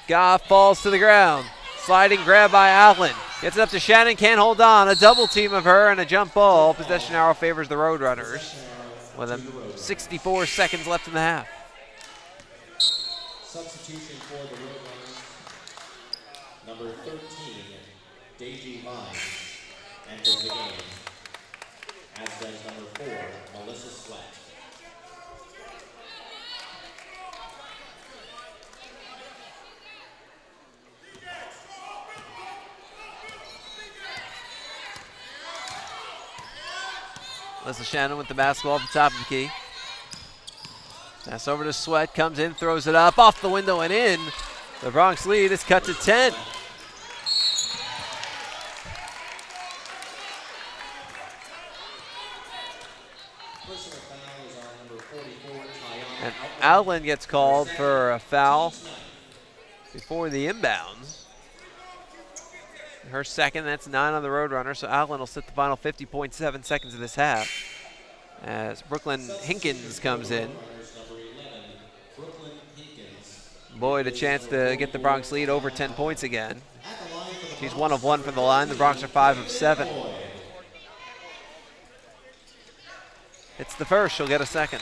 Speaker 1: Goff falls to the ground. Sliding grab by Allen. Gets it up to Shannon, can't hold on. A double team of her and a jump ball. Possession arrow favors the Roadrunners with 64 seconds left in the half.
Speaker 8: Substitution for the Roadrunners, number 13, Deji Vines, enters the game, as does number 4, Melissa Sweat.
Speaker 1: Melissa Shannon with the basketball at the top of the key. Pass over to Sweat, comes in, throws it up, off the window and in. The Bronx lead is cut to 10. And Allen gets called for a foul before the inbounds. Her second, that's 9 on the Roadrunner, so Allen will sit the final 50.7 seconds of this half as Brooklyn Hinkins comes in. Boyd a chance to get the Bronx lead over 10 points again. She's 1 of 1 from the line. The Bronx are 5 of 7. It's the first, she'll get a second.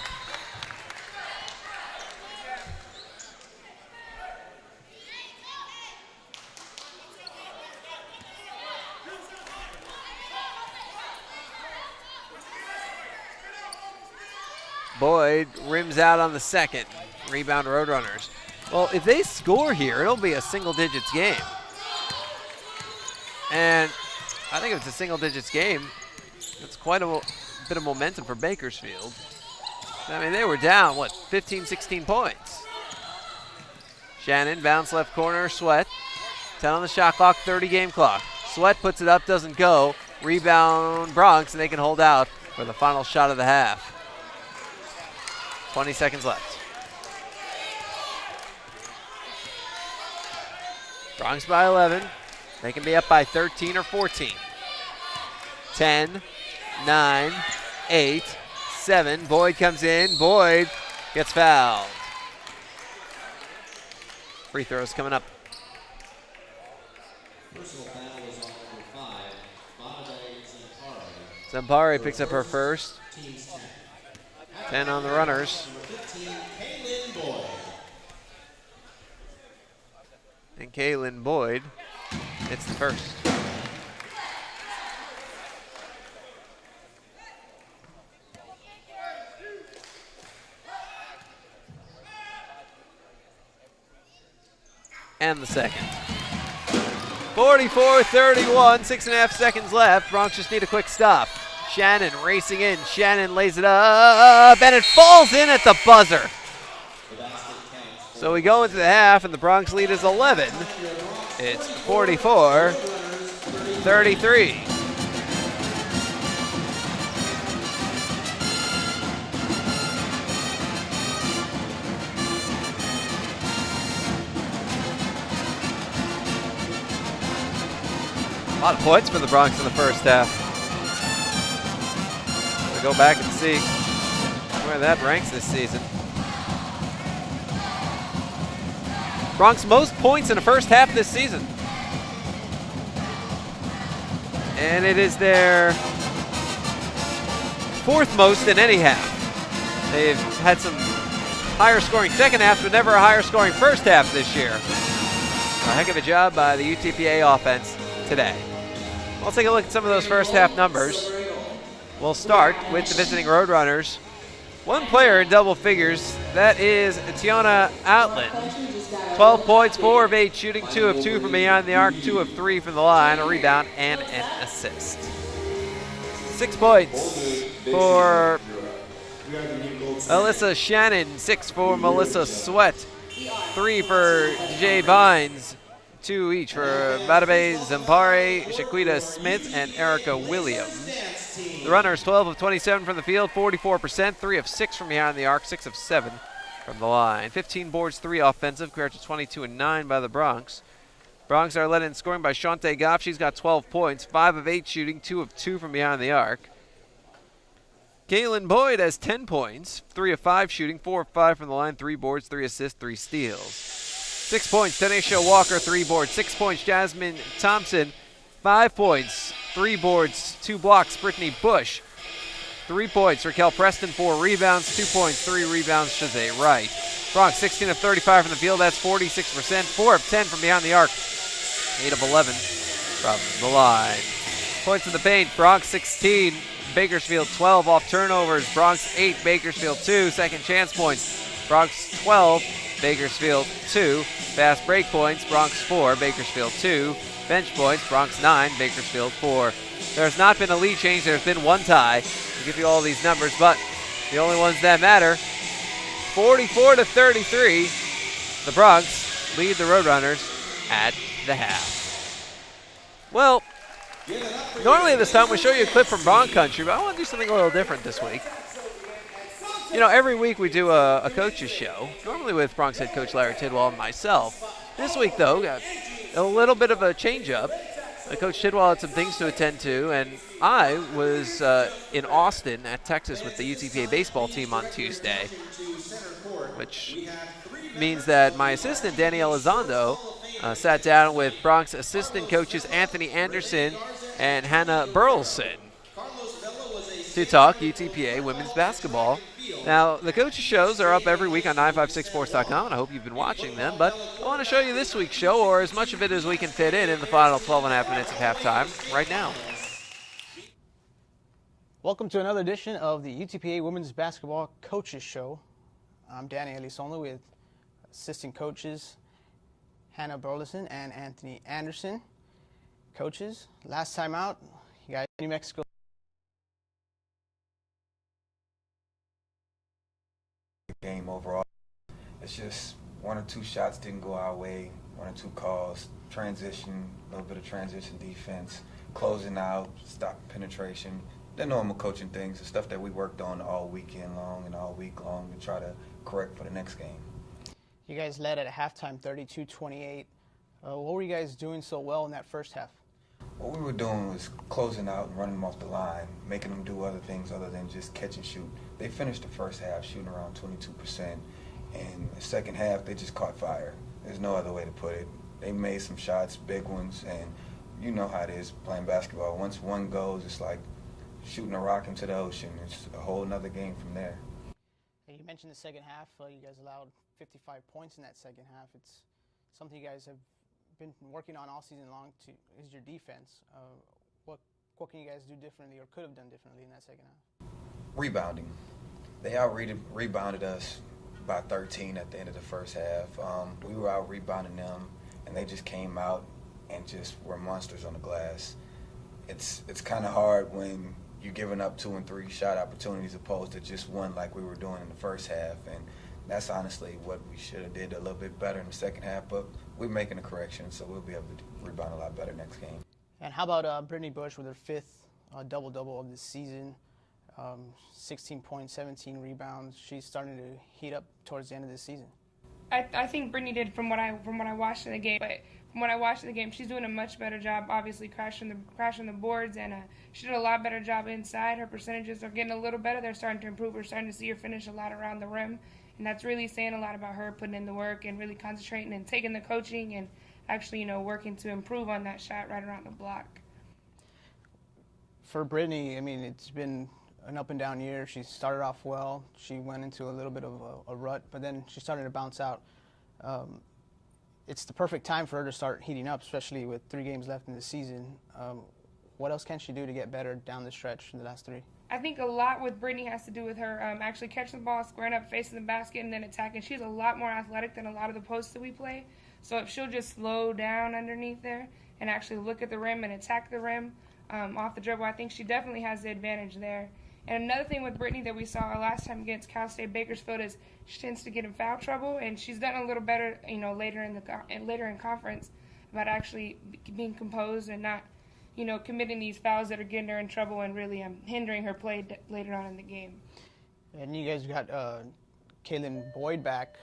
Speaker 1: Boyd rims out on the second. Rebound Roadrunners. Well, if they score here, it'll be a single digits game. And I think if it's a single digits game, it's quite a bit of momentum for Bakersfield. I mean, they were down, what, 15, 16 points. Shannon, bounce left corner, Sweat. 10 on the shot clock, 30 game clock. Sweat puts it up, doesn't go. Rebound Bronx, and they can hold out for the final shot of the half. 20 seconds left. Bronx by 11. They can be up by 13 or 14. 10, 9, 8, 7. Boyd comes in. Boyd gets fouled. Free throws coming up.
Speaker 8: Personal foul is on number 5,
Speaker 1: Zampari picks up her first. 10 on the runners. And Kaylin Boyd hits the first. And the second. 44-31, 6.5 seconds left. Bronx just need a quick stop. Shannon racing in. Shannon lays it up, and it falls in at the buzzer. So we go into the half, and the Bronx lead is 11. It's 44-33. A lot of points for the Bronx in the first half. We'll go back and see where that ranks this season. Bronx most points in the first half this season. And it is their fourth most in any half. They've had some higher scoring second halves, but never a higher scoring first half this year. A heck of a job by the UTPA offense today. We'll take a look at some of those first half numbers. We'll start with the visiting Roadrunners. One player in double figures, that is Tiana Outland. 12 points, 4 of 8 shooting, 2 of 2 from beyond the arc, 2 of 3 from the line, a rebound, and an assist. 6 points for Alyssa Shannon, 6 for Melissa Sweat, 3 for Jay Vines, 2 each for Badabe Zampare, Shaquita Smith, and Erica Williams. The Runners, 12 of 27 from the field, 44%, 3 of 6 from behind the arc, 6 of 7 from the line. 15 boards, 3 offensive, compared to 22 and 9 by the Bronx. Bronx are led in scoring by Shantae Goff. She's got 12 points, 5 of 8 shooting, 2 of 2 from behind the arc. Kaylin Boyd has 10 points, 3 of 5 shooting, 4 of 5 from the line, 3 boards, 3 assists, 3 steals. 6 points, Tanisha Walker, 3 boards. 6 points, Jasmine Thompson, 5 points, 3 boards, 2 blocks, Brittany Bush. 3 points, Raquel Preston, 4 rebounds, 2 points, 3 rebounds, Shazay Wright. Bronx, 16 of 35 from the field, that's 46%. 4 of 10 from beyond the arc, 8 of 11 from the line. Points in the paint, Bronx 16, Bakersfield 12 off turnovers. Bronx 8, Bakersfield 2. Second chance points, Bronx 12, Bakersfield 2. Fast break points, Bronx 4, Bakersfield 2. Bench points, Bronx 9, Bakersfield 4. There has not been a lead change. There's been one tie. I'll give you all these numbers, but the only ones that matter, 44-33, the Bronx lead the Roadrunners at the half. Well, normally at this time we show you a clip from Bronx Country, but I want to do something a little different this week. You know, every week we do a coach's show, normally with Bronx head coach Larry Tidwell and myself. This week, though, got a little bit of a change-up. Coach Tidwell had some things to attend to, and I was in Austin at Texas with the UTPA baseball team on Tuesday, which means that my assistant, Danny Elizondo, sat down with Bronx assistant coaches Anthony Anderson and Hannah Burleson to talk UTPA women's basketball. Now, the coaches' shows are up every week on 956sports.com, and I hope you've been watching them, but I want to show you this week's show, or as much of it as we can fit in the final 12.5 minutes of halftime right now.
Speaker 19: Welcome to another edition of the UTPA Women's Basketball Coaches Show. I'm Danny Elizondo with assistant coaches Hannah Burleson and Anthony Anderson. Coaches, last time out, you guys New Mexico.
Speaker 20: Game overall, it's just 1 or 2 shots didn't go our way, 1 or 2 calls, transition, a little bit of transition defense, closing out, stop penetration, the normal coaching things, the stuff that we worked on all weekend long and all week long to try to correct for the next game.
Speaker 19: You guys led at halftime 32-28. What were you guys doing so well in that first half?
Speaker 20: What we were doing was closing out and running them off the line, making them do other things other than just catch and shoot. They finished the first half shooting around 22%, and the second half they just caught fire. There's no other way to put it. They made some shots, big ones, and you know how it is playing basketball. Once one goes, it's like shooting a rock into the ocean. It's a whole nother game from there.
Speaker 19: You mentioned the second half. You guys allowed 55 points in that second half. It's something you guys have been working on all season long. Is your defense. What can you guys do differently or could have done differently in that second half?
Speaker 20: Rebounding. They out-rebounded us by 13 at the end of the first half. We were out-rebounding them, and they just came out and just were monsters on the glass. It's kind of hard when you're giving up 2 and 3 shot opportunities opposed to just one like we were doing in the first half, and that's honestly what we should have did a little bit better in the second half, but we're making a correction, so we'll be able to rebound a lot better next game.
Speaker 19: And how about Brittany Bush with her 5th double-double of the season, 16 points, 17 rebounds. She's starting to heat up towards the end of the season.
Speaker 21: I think Brittany did from what I watched in the game, but from what I watched in the game, she's doing a much better job. Obviously, crashing the boards, and she did a lot better job inside. Her percentages are getting a little better. They're starting to improve. We're starting to see her finish a lot around the rim, and that's really saying a lot about her putting in the work and really concentrating and taking the coaching and actually, working to improve on that shot right around the block.
Speaker 19: For Brittany, I mean, it's been an up and down year. She started off well. She went into a little bit of a rut, but then she started to bounce out. It's the perfect time for her to start heating up, especially with 3 games left in the season. What else can she do to get better down the stretch in the last 3?
Speaker 21: I think a lot with Brittany has to do with her actually catching the ball, squaring up, facing the basket, and then attacking. She's a lot more athletic than a lot of the posts that we play. So if she'll just slow down underneath there and actually look at the rim and attack the rim off the dribble, I think she definitely has the advantage there. And another thing with Brittany that we saw last time against Cal State Bakersfield is she tends to get in foul trouble, and she's done a little better, later in conference about actually being composed and not, committing these fouls that are getting her in trouble and really hindering her play later on in the game.
Speaker 19: And you guys got Kaylin Boyd back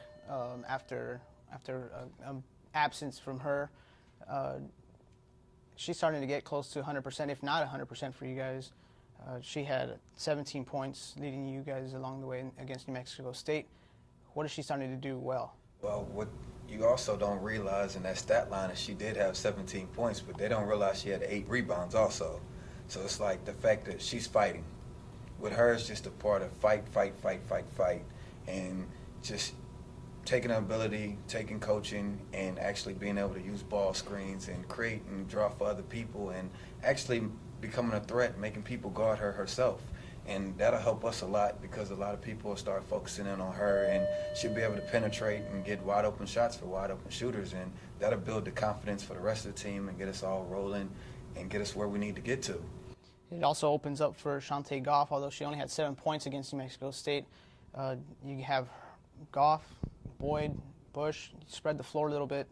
Speaker 19: after absence from her. She's starting to get close to 100%, if not 100% for you guys. She had 17 points leading you guys along the way against New Mexico State. What is she starting to do well?
Speaker 20: Well, what you also don't realize in that stat line is she did have 17 points, but they don't realize she had 8 rebounds also. So it's like the fact that she's fighting. With her, it's just a part of fight, and just taking her ability, taking coaching, and actually being able to use ball screens and create and draw for other people, and actually becoming a threat, making people guard her herself. And that'll help us a lot because a lot of people will start focusing in on her, and she'll be able to penetrate and get wide open shots for wide open shooters, and that'll build the confidence for the rest of the team and get us all rolling and get us where we need to get to.
Speaker 19: It also opens up for Shantae Goff, although she only had 7 points against New Mexico State. You have Goff, Boyd, Bush, spread the floor a little bit.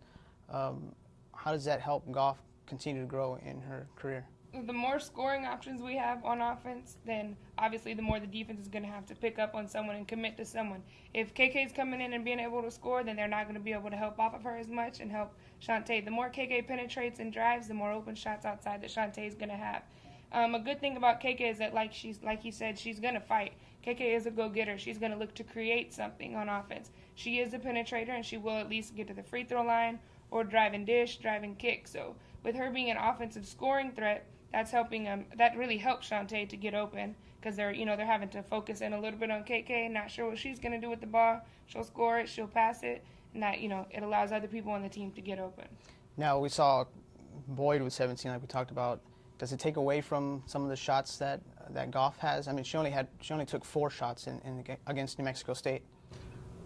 Speaker 19: How does that help Goff continue to grow in her career?
Speaker 21: The more scoring options we have on offense, then obviously the more the defense is going to have to pick up on someone and commit to someone. If KK's coming in and being able to score, then they're not going to be able to help off of her as much and help Shantae. The more KK penetrates and drives, the more open shots outside that Shantae is going to have. A good thing about KK is that, like he said, she's going to fight. KK is a go-getter. She's going to look to create something on offense. She is a penetrator, and she will at least get to the free throw line or drive and dish, drive and kick. So with her being an offensive scoring threat, that's helping that really helps Shantae to get open because they're having to focus in a little bit on KK, not sure what she's going to do with the ball. She'll score it, she'll pass it, and that it allows other people on the team to get open.
Speaker 19: Now we saw Boyd with 17, like we talked about. Does it take away from some of the shots that Goff has? I mean, she only took 4 shots against New Mexico State.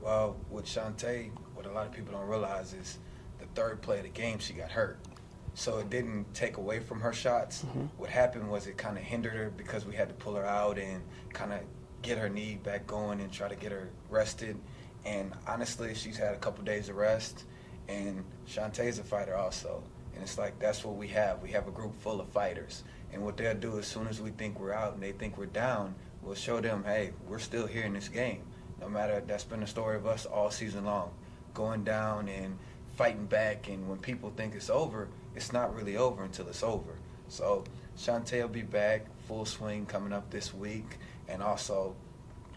Speaker 20: Well, with Shantae, what a lot of people don't realize is the 3rd play of the game she got hurt. So it didn't take away from her shots. Mm-hmm. What happened was it kind of hindered her because we had to pull her out and kind of get her knee back going and try to get her rested. And honestly, she's had a couple days of rest. And Shantae's a fighter also. And it's like that's what we have. We have a group full of fighters. And what they'll do as soon as we think we're out and they think we're down, we'll show them, hey, we're still here in this game. No matter, that's been the story of us all season long. Going down and fighting back, and when people think it's over, it's not really over until it's over. So Shantae will be back, full swing coming up this week, and also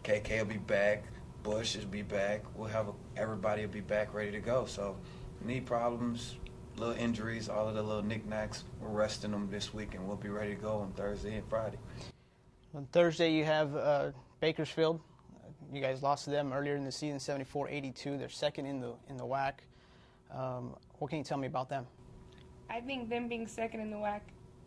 Speaker 20: KK will be back, Bush will be back. We'll have everybody will be back ready to go. So knee problems, little injuries, all of the little knickknacks, we're resting them this week, and we'll be ready to go on Thursday and Friday.
Speaker 19: On Thursday, you have Bakersfield. You guys lost to them earlier in the season, 74-82. They're second in the WAC. What can you tell me about them?
Speaker 21: I think them being second in the WAC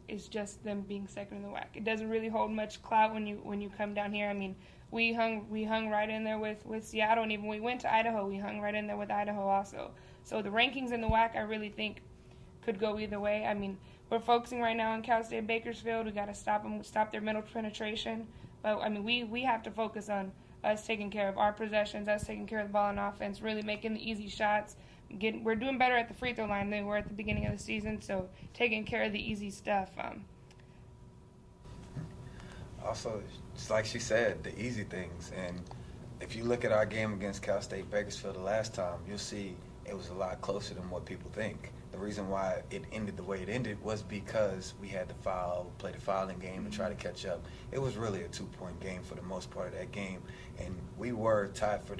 Speaker 21: is just them being second in the WAC. It doesn't really hold much clout when you come down here. I mean, we hung right in there with Seattle, and even when we went to Idaho, we hung right in there with Idaho also. So the rankings in the WAC, I really think, could go either way. I mean, we're focusing right now on Cal State Bakersfield. We got to stop their middle penetration. But I mean, we have to focus on us taking care of our possessions, us taking care of the ball on offense, really making the easy shots. We're doing better at the free throw line than we were at the beginning of the season, so taking care of the easy stuff.
Speaker 20: Also, just like she said, the easy things. And if you look at our game against Cal State Bakersfield the last time, you'll see it was a lot closer than what people think. The reason why it ended the way it ended was because we had to play the fouling game and try to catch up. It was really a 2-point game for the most part of that game, and we were tied for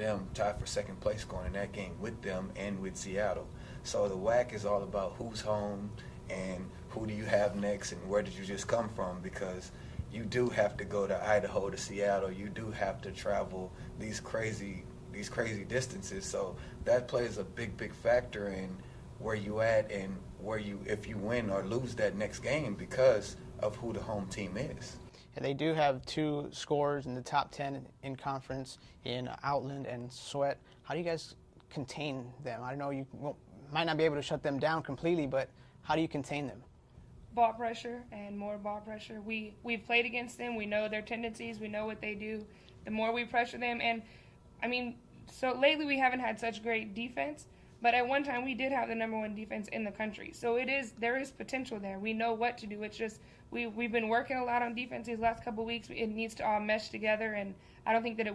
Speaker 20: second place going in that game with them and with Seattle. So the WAC is all about who's home and who do you have next and where did you just come from, because you do have to go to Idaho, to Seattle. You do have to travel these crazy distances. So that plays a big factor in where you at and if you win or lose that next game because of who the home team is.
Speaker 19: And they do have 2 scorers in the top 10 in conference in Outland and Sweat. How do you guys contain them? I know you might not be able to shut them down completely, but how do you contain them?
Speaker 21: Ball pressure and more ball pressure. We've played against them. We know their tendencies. We know what they do. The more we pressure them, and I mean, so lately we haven't had such great defense, but at one time we did have the #1 defense in the country. So there is potential there. We know what to do. It's just we've been working a lot on defense these last couple of weeks. It needs to all mesh together, and I don't think that it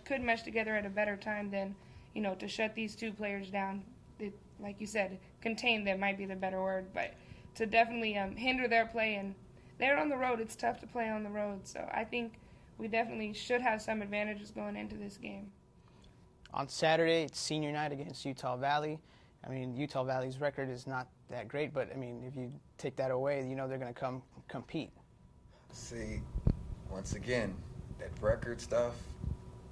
Speaker 21: could mesh together at a better time than, to shut these 2 players down. Like you said, contain them might be the better word, but to definitely hinder their play. And they're on the road. It's tough to play on the road. So I think we definitely should have some advantages going into this game.
Speaker 19: On Saturday, it's senior night against Utah Valley. I mean, Utah Valley's record is not that great, but, I mean, if you take that away, they're going to come compete.
Speaker 20: See, once again, that record stuff,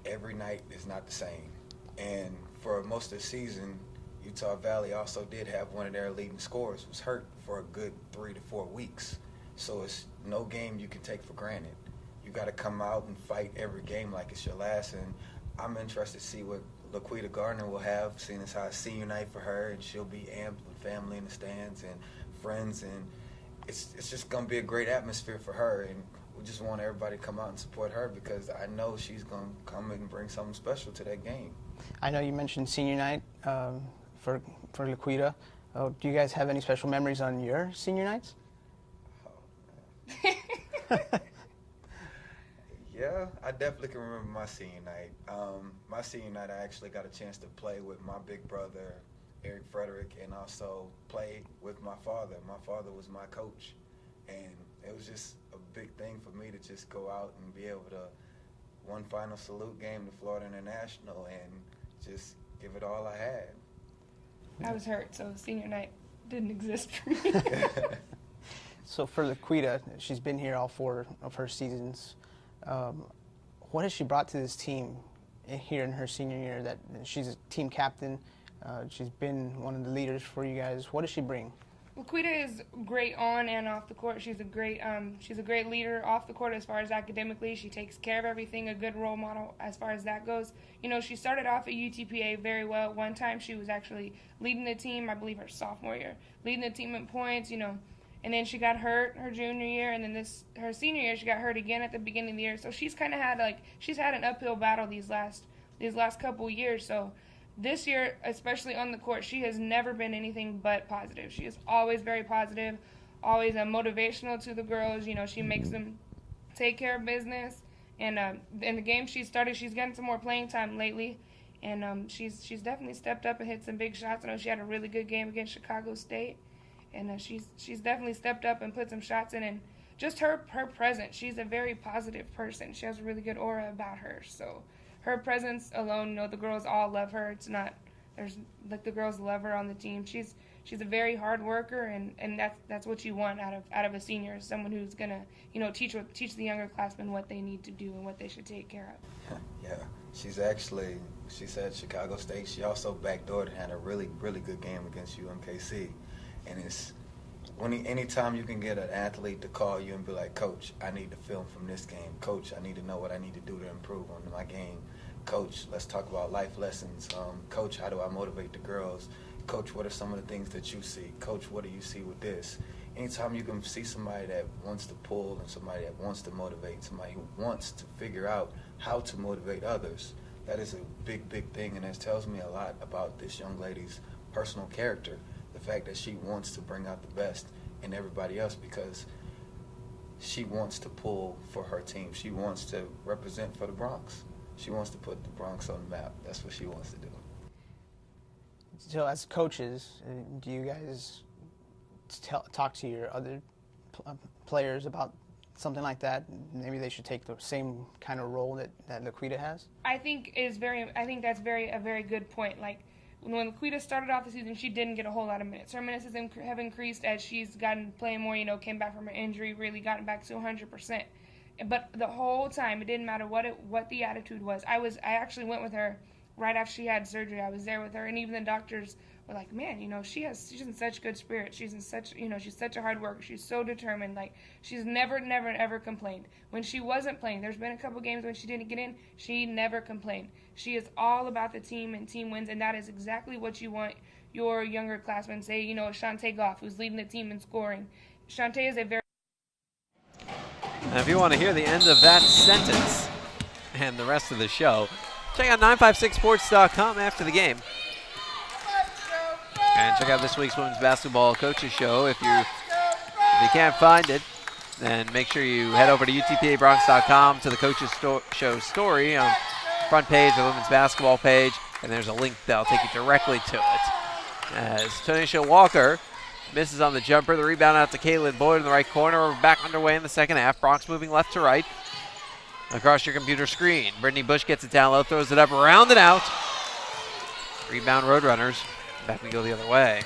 Speaker 20: every night is not the same. And for most of the season, Utah Valley also did have one of their leading scorers was hurt for a good 3 to 4 weeks. So it's no game you can take for granted. You got to come out and fight every game like it's your last. And I'm interested to see what Laquita Gardner will have, seeing as how it's senior night for her, and she'll be amped with family in the stands and friends, and it's just going to be a great atmosphere for her, and we just want everybody to come out and support her because I know she's going to come and bring something special to that game.
Speaker 19: I know you mentioned senior night for Laquita. Do you guys have any special memories on your senior nights?
Speaker 20: Yeah, I definitely can remember my senior night. My senior night, I actually got a chance to play with my big brother, Eric Frederick, and also play with my father. My father was my coach, and it was just a big thing for me to just go out and be able to one final salute game to Florida International and just give it all I had.
Speaker 21: I was hurt, so senior night didn't exist for me.
Speaker 19: So for Laquita, she's been here all 4 of her seasons. What has she brought to this team here in her senior year? That she's a team captain. She's been one of the leaders for you guys. What does she bring?
Speaker 21: Laquita is great on and off the court. She's a great leader off the court as far as academically. She takes care of everything, a good role model as far as that goes. She started off at UTPA very well. One time she was actually leading the team, I believe her sophomore year, leading the team in points, and then she got hurt her junior year, and then her senior year she got hurt again at the beginning of the year. So she's kind of had she's had an uphill battle these last couple of years. So this year, especially on the court, she has never been anything but positive. She is always very positive, always motivational to the girls. She makes them take care of business. And in the game she started, she's getting some more playing time lately. And she's definitely stepped up and hit some big shots. I know she had a really good game against Chicago State, and she's definitely stepped up and put some shots in. And just her presence, she's a very positive person. She has a really good aura about her. So her presence alone, the girls all love her. It's not the girls love her on the team. She's a very hard worker, and that's what you want out of a senior, someone who's gonna teach the younger classmen what they need to do and what they should take care of.
Speaker 20: Yeah, she said Chicago State. She also backdoored and had a really, really good game against UMKC. And it's anytime you can get an athlete to call you and be like, Coach, I need to film from this game. Coach, I need to know what I need to do to improve on my game. Coach, let's talk about life lessons. Coach, how do I motivate the girls? Coach, what are some of the things that you see? Coach, what do you see with this? Anytime you can see somebody that wants to pull and somebody that wants to motivate, somebody who wants to figure out how to motivate others, that is a big, big thing, and that tells me a lot about this young lady's personal character, the fact that she wants to bring out the best in everybody else because she wants to pull for her team. She wants to represent for the Bronx. She wants to put the Bronx on the map. That's what she wants to do.
Speaker 19: So as coaches, do you guys talk to your other players about something like that? Maybe they should take the same kind of role that Laquita has?
Speaker 21: I think that's a very good point. Like when Laquita started off the season, she didn't get a whole lot of minutes. Her minutes have increased as she's gotten playing more, came back from her injury, really gotten back to 100%. But the whole time, it didn't matter what the attitude was. I actually went with her right after she had surgery. I was there with her, and even the doctors were like, "Man, she's in such good spirit. She's such a hard worker. She's so determined. Like she's never ever complained. When she wasn't playing, there's been a couple games when she didn't get in. She never complained. She is all about the team and team wins, and that is exactly what you want your younger classmen. Say, Shantae Goff, who's leading the team in scoring. Shantae is a very.
Speaker 1: Now, if you want to hear the end of that sentence and the rest of the show, check out 956sports.com after the game. And check out this week's Women's Basketball Coaches Show. If you can't find it, then make sure you head over to UTPABronx.com to the Coaches Show story on the front page of the Women's Basketball page, and there's a link that'll take you directly to it. As Tanisha Walker misses on the jumper, the rebound out to Caitlin Boyd in the right corner. We're back underway in the second half. Bronx moving left to right. Across your computer screen, Brittany Bush gets it down low, throws it up, around and out. Rebound Roadrunners. Back we go the other way.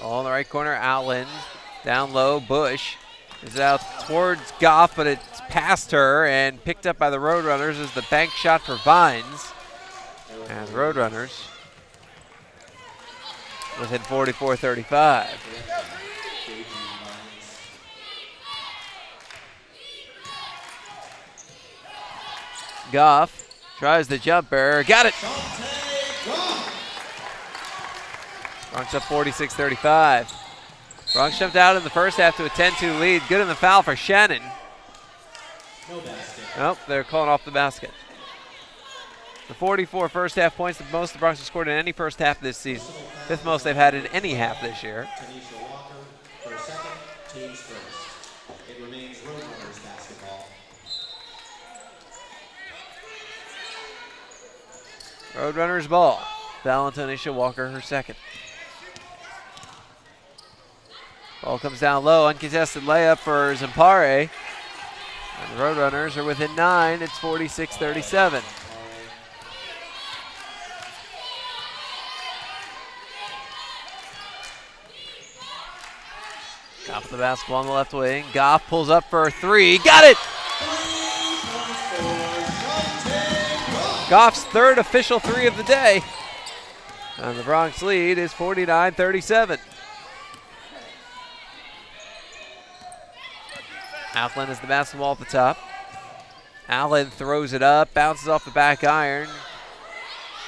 Speaker 1: Ball in the right corner, Outland. Down low, Bush is out towards Goff, but it's past her and picked up by the Roadrunners as the bank shot for Vines. And the Roadrunners within 44-35. Goff tries the jumper, got it. Bronx up 46-35. Bronx jumped out in the first half to a 10-2 lead. Good in the foul for Shannon. Nope, they're calling off the basket. The 44 first half points, the most the Bronx have scored in any first half this season. Fifth most they've had in any half this year.
Speaker 8: Tanisha Walker for a second, teams first. It remains Roadrunners basketball.
Speaker 1: Roadrunners ball. Foul on Tanisha Walker, her second. Ball comes down low, uncontested layup for Zampare. And the Roadrunners are within 9. It's 46-37. Goff the basketball on the left wing. Goff pulls up for a three. Got it! Goff's third official three of the day. And the Bronx lead is 49-37. Allen is the basketball at the top. Allen throws it up, bounces off the back iron.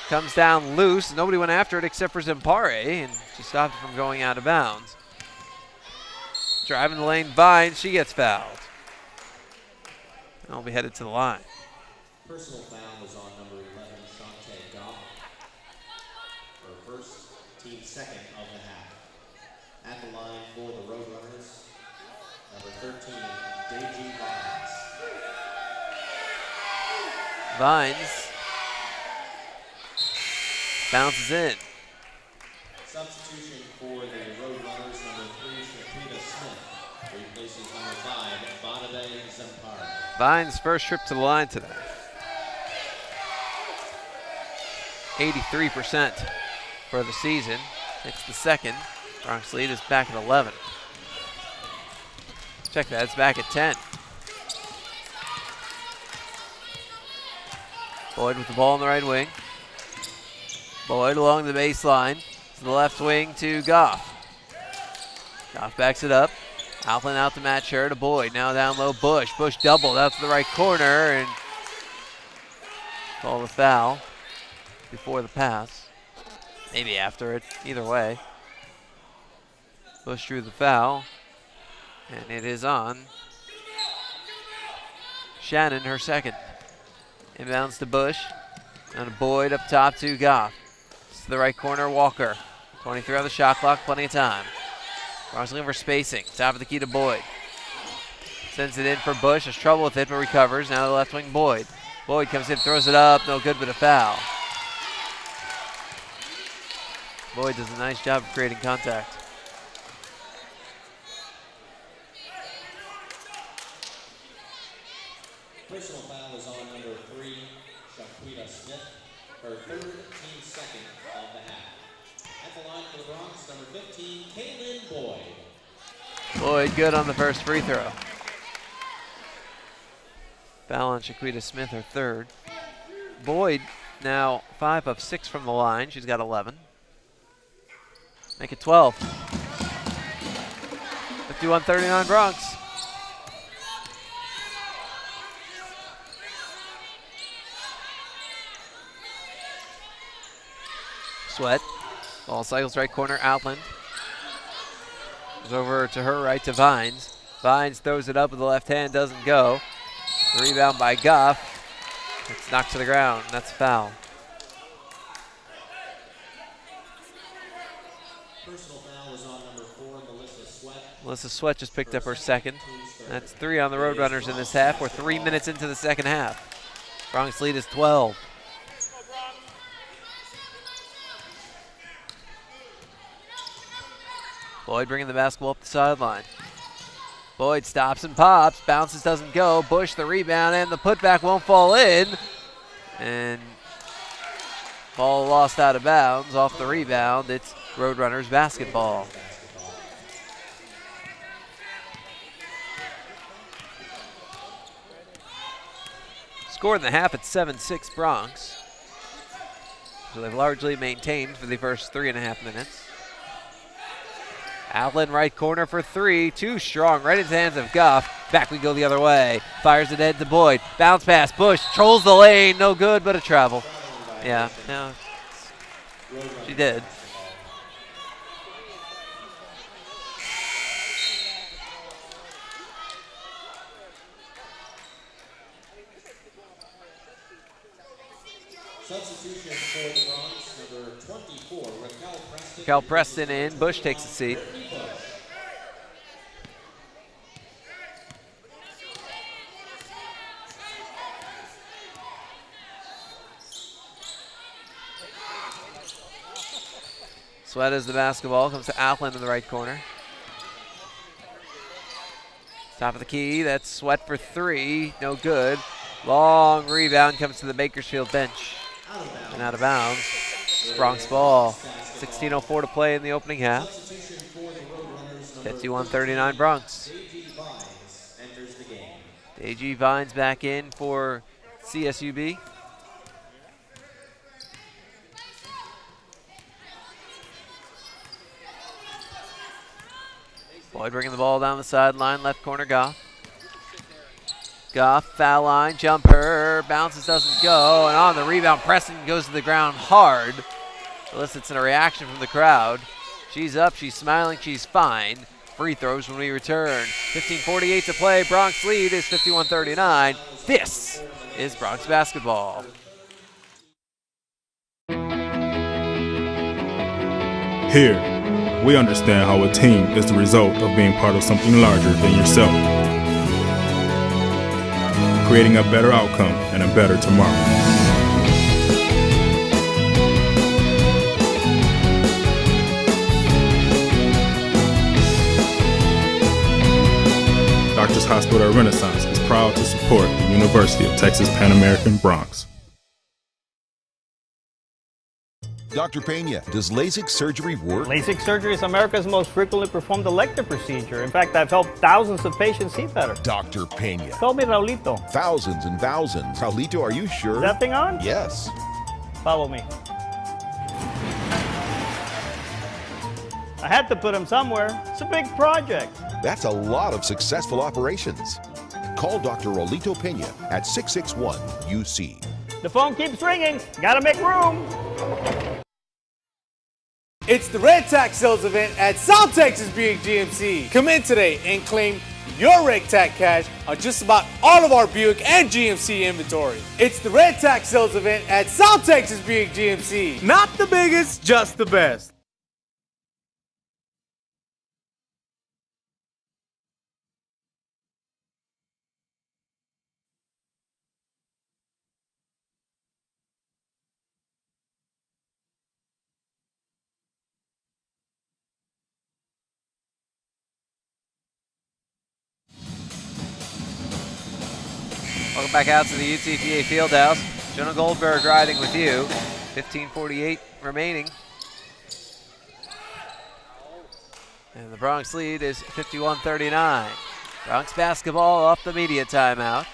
Speaker 1: Comes down loose. Nobody went after it except for Zampare, and she stopped it from going out of bounds. Driving the lane, Vines, she gets fouled. And will be headed to the line.
Speaker 8: Personal foul was on number 11, Shantae Goff. Her first, team second of the half. At the line for the Roadrunners, number 13, Deji Vines.
Speaker 1: Vines bounces in.
Speaker 8: Substitution for the Roadrunners, number 3, Shaquita Smith. Replaces number 5, Bonabay Zampara.
Speaker 1: Vines' first trip to the line today. 83% for the season. It's the second. Bronx lead is back at 11. Check that, it's back at 10. Boyd with the ball on the right wing. Boyd along the baseline to the left wing to Goff. Goff backs it up. Alphen out to Matt Scher to Boyd. Now down low, Bush. Bush doubled out to the right corner and call the foul before the pass. Maybe after it, either way. Bush drew the foul, and it is on Shannon, her second. Inbounds to Bush. And Boyd up top to Goff. To the right corner, Walker. 23 on the shot clock, plenty of time. Bronx looking for spacing. Top of the key to Boyd. Sends it in for Bush. Has trouble with it, but recovers. Now the left wing, Boyd. Boyd comes in, throws it up. No good, but a foul. Boyd does a nice job of creating contact.
Speaker 8: Personal foul is on number 3, Shaquita Smith, her third, team second of the half. At the line for the Bronx, number 15, Kaylin Boyd.
Speaker 1: Boyd good on the first free throw. Foul on Shaquita Smith, her third. Boyd now 5 of 6 from the line. She's got 11. Make it 12. 51-39 Bronx. Sweat. Ball cycles right corner, Outland. Goes over to her right to Vines. Vines throws it up with the left hand, doesn't go. The rebound by Goff. It's knocked to the ground, and that's a foul.
Speaker 8: Personal foul is on number 4, Melissa Sweat.
Speaker 1: Melissa Sweat just picked up her second. That's 3 on the Roadrunners in this half. We're 3 minutes into the second half. Bronx lead is 12. Boyd bringing the basketball up the sideline. Boyd stops and pops, bounces, doesn't go. Bush the rebound, and the putback won't fall in. And ball lost out of bounds off the rebound. It's Roadrunners basketball. Score in the half at 7-6 Bronx. So they've largely maintained for the first 3.5 minutes. Outland right corner for 3, too strong, right into the hands of Goff. Back we go the other way. Fires it in to Boyd. Bounce pass, Bush trolls the lane, no good, but a travel. Yeah, no, she did.
Speaker 8: Substitution for the Bronx, number 24, Raquel Preston.
Speaker 1: Raquel Preston in, Bush takes a seat. Sweat as the basketball comes to Outland in the right corner. Top of the key, that's Sweat for 3, no good. Long rebound comes to the Bakersfield bench. And out of bounds. Bronx ball. 16:04 to play in the opening half. 51-39 Bronx. AG Vines back in for CSUB. Boyd bringing the ball down the sideline, left corner Goff. Goff, foul line, jumper, bounces, doesn't go, and on the rebound, Preston goes to the ground hard. Elicits a reaction from the crowd. She's up, she's smiling, she's fine. Free throws when we return. 15:48 to play, Bronx lead is 51-39. This is Bronx basketball.
Speaker 2: Here, we understand how a team is the result of being part of something larger than yourself. creating a better outcome and a better tomorrow. Doctors Hospital at Renaissance is proud to support the University of Texas Pan American Bronx.
Speaker 3: Dr. Pena, does LASIK surgery work?
Speaker 4: LASIK surgery is America's most frequently performed elective procedure. In fact, I've helped thousands of patients see better.
Speaker 3: Dr. Pena.
Speaker 4: Call me Raulito.
Speaker 3: Thousands and thousands. Raulito, are you sure?
Speaker 4: Is that thing on?
Speaker 3: Yes.
Speaker 4: Follow me. I had to put him somewhere. It's a big project.
Speaker 3: That's a lot of successful operations. Call Dr. Raulito Pena at 661-UC.
Speaker 4: The phone keeps ringing. Gotta make room.
Speaker 7: It's the Red Tax Sales event at South Texas Buick GMC. Come in today and claim your Red Tax cash on just about all of our Buick and GMC inventory. It's the Red Tax Sales event at South Texas Buick GMC. Not the biggest, just the best.
Speaker 1: Welcome back out to the UTPA Fieldhouse. Jonah Goldberg riding with you. 15:48 remaining. And the Bronx lead is 51-39. Bronx basketball off the media timeout.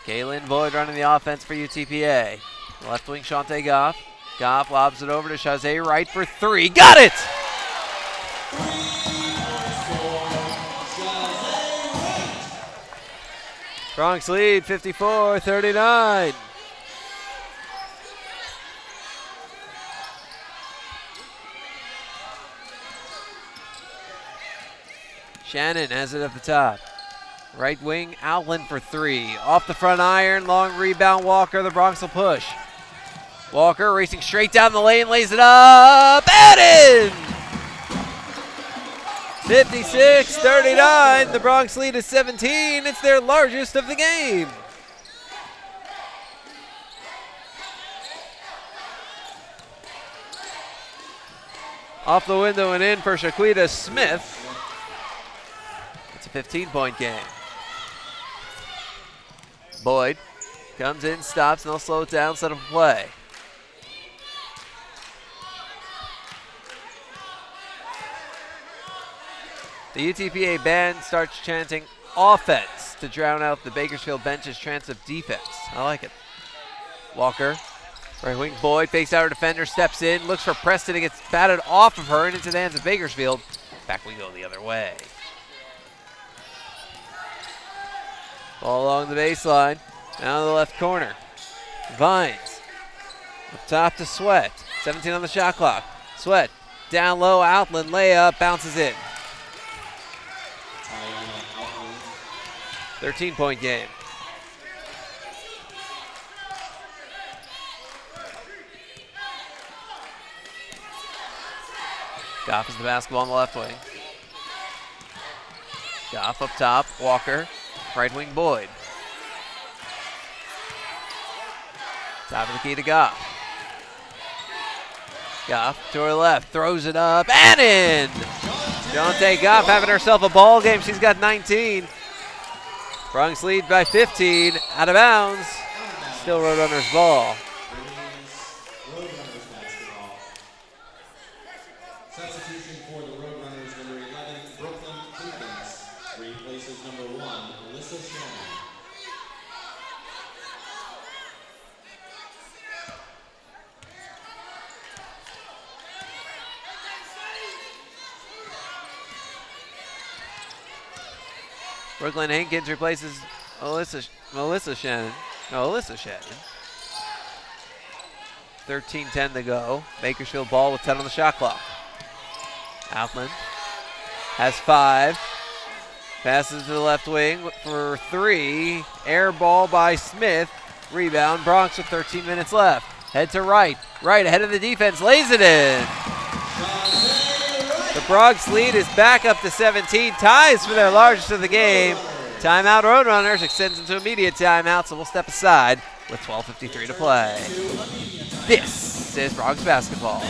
Speaker 1: Kaylin Boyd running the offense for UTPA. Left wing Shante Goff. Goff lobs it over to Chazé Wright for three. Got it! Bronx lead 54-39. Shannon has it at the top. Right wing, Outland for three. Off the front iron, long rebound, Walker. The Bronx will push. Walker racing straight down the lane, lays it up, and in! 56-39, the Bronx lead is 17. It's their largest of the game. Off the window and in for Shaquita Smith. It's a 15-point game. Boyd comes in, stops, and they'll slow it down, set up a play. The UTPA band starts chanting offense to drown out the Bakersfield bench's chants of defense. I like it. Walker, right wing Boyd, fakes out her defender, steps in, looks for Preston, and gets batted off of her and into the hands of Bakersfield. Back we go the other way. Ball along the baseline, down to the left corner. Vines, up top to Sweat, 17 on the shot clock. Sweat, down low, Outland, layup, bounces in. 13-point game. Goff is the basketball on the left wing. Goff up top, Walker, right wing Boyd. Top of the key to Goff. Goff to her left, throws it up, and in! Jonte Goff having herself a ball game. She's got 19. Bronx lead by 15, out of bounds. Still Roadrunners ball.
Speaker 8: Substitution for the Roadrunners, number 11, Brooklyn Cleveland. Replaces number 1, Alyssa Shannon.
Speaker 1: Brooklyn Hankins replaces Alyssa Shannon. 13-10 to go. Bakersfield ball with 10 on the shot clock. Outland has 5. Passes to the left wing for 3. Air ball by Smith. Rebound. Bronx with 13 minutes left. Head to right. Right ahead of the defense. Lays it in. The Bronx lead is back up to 17. Ties for their largest of the game. Timeout Roadrunners extends into immediate timeout, so we'll step aside with 12:53 to play. This is Bronx basketball.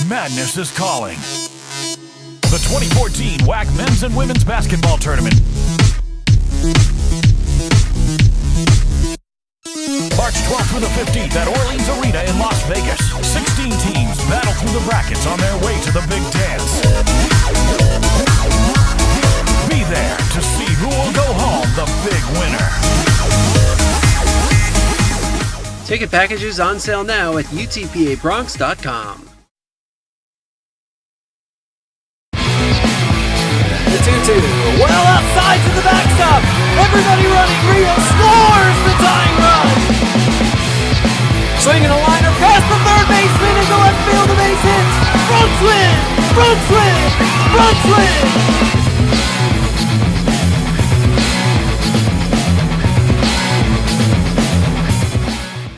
Speaker 9: Madness is calling. The 2014 WAC Men's and Women's Basketball Tournament. March 12th through the 15th at Orleans Arena in Las Vegas. 16 teams battle through the brackets on their way to the big dance. Be there to see who will go home the big winner.
Speaker 6: Ticket packages on sale now at UTPABronx.com.
Speaker 5: The 2-2. Well outside to the backstop. Everybody running. Rio scores the tying run. Swinging a liner past the third baseman into left field. The base hits. Bronx win. Bronx win. Bronx win.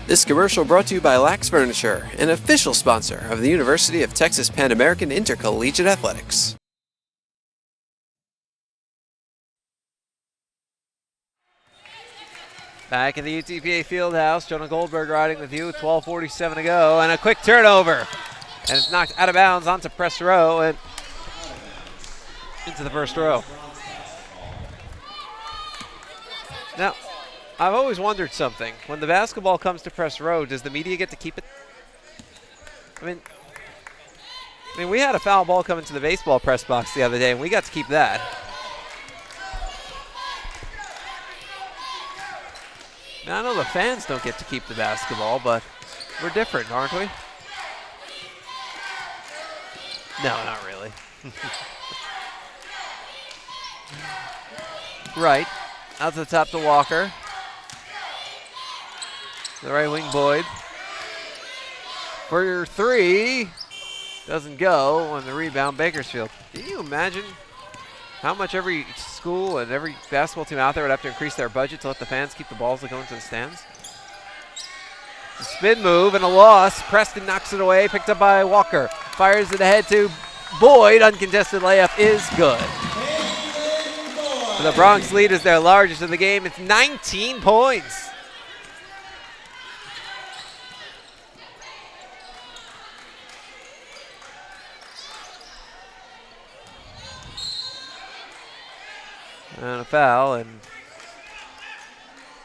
Speaker 6: This commercial brought to you by Lax Furniture, an official sponsor of the University of Texas Pan American Intercollegiate Athletics.
Speaker 1: Back in the UTPA Fieldhouse, Jonah Goldberg riding with you with 12:47 to go, and a quick turnover. And it's knocked out of bounds onto press row and into the first row. Now, I've always wondered something. When the basketball comes to press row, does the media get to keep it? I mean, we had a foul ball come into the baseball press box the other day, and we got to keep that. Now, I know the fans don't get to keep the basketball, but we're different, aren't we? No, not really. Right. Out to the top to Walker. The right wing Boyd. For your three. Doesn't go on the rebound, Bakersfield. Can you imagine how much every school and every basketball team out there would have to increase their budget to let the fans keep the balls that go into the stands? A spin move and a loss. Preston knocks it away, picked up by Walker. Fires it ahead to Boyd. Uncontested layup is good. The Bronx lead is their largest of the game. It's 19 points. And a foul, and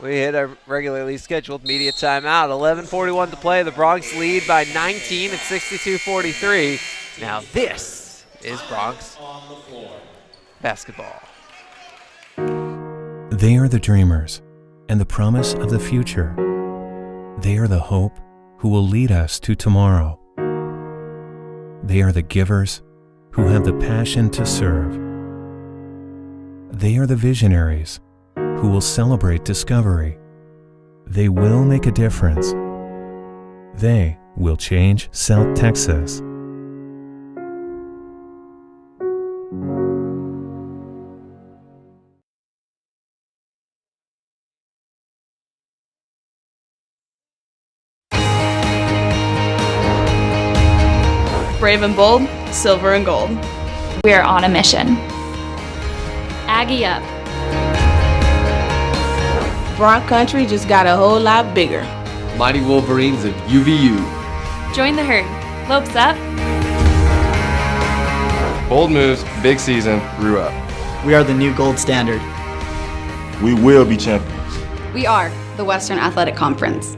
Speaker 1: we hit our regularly scheduled media timeout. 11:41 to play. The Bronx lead by 19 at 62-43. Now this is Bronx basketball.
Speaker 10: They are the dreamers and the promise of the future. They are the hope who will lead us to tomorrow. They are the givers who have the passion to serve. They are the visionaries who will celebrate discovery. They will make a difference. They will change South Texas.
Speaker 11: Brave and bold, silver and gold.
Speaker 12: We're on a mission.
Speaker 13: Aggie up.
Speaker 14: Bronx country just got a whole lot bigger.
Speaker 15: Mighty Wolverines of UVU.
Speaker 13: Join the herd. Lopes up.
Speaker 15: Bold moves, big season, grew up.
Speaker 16: We are the new gold standard.
Speaker 17: We will be champions.
Speaker 18: We are the Western Athletic Conference.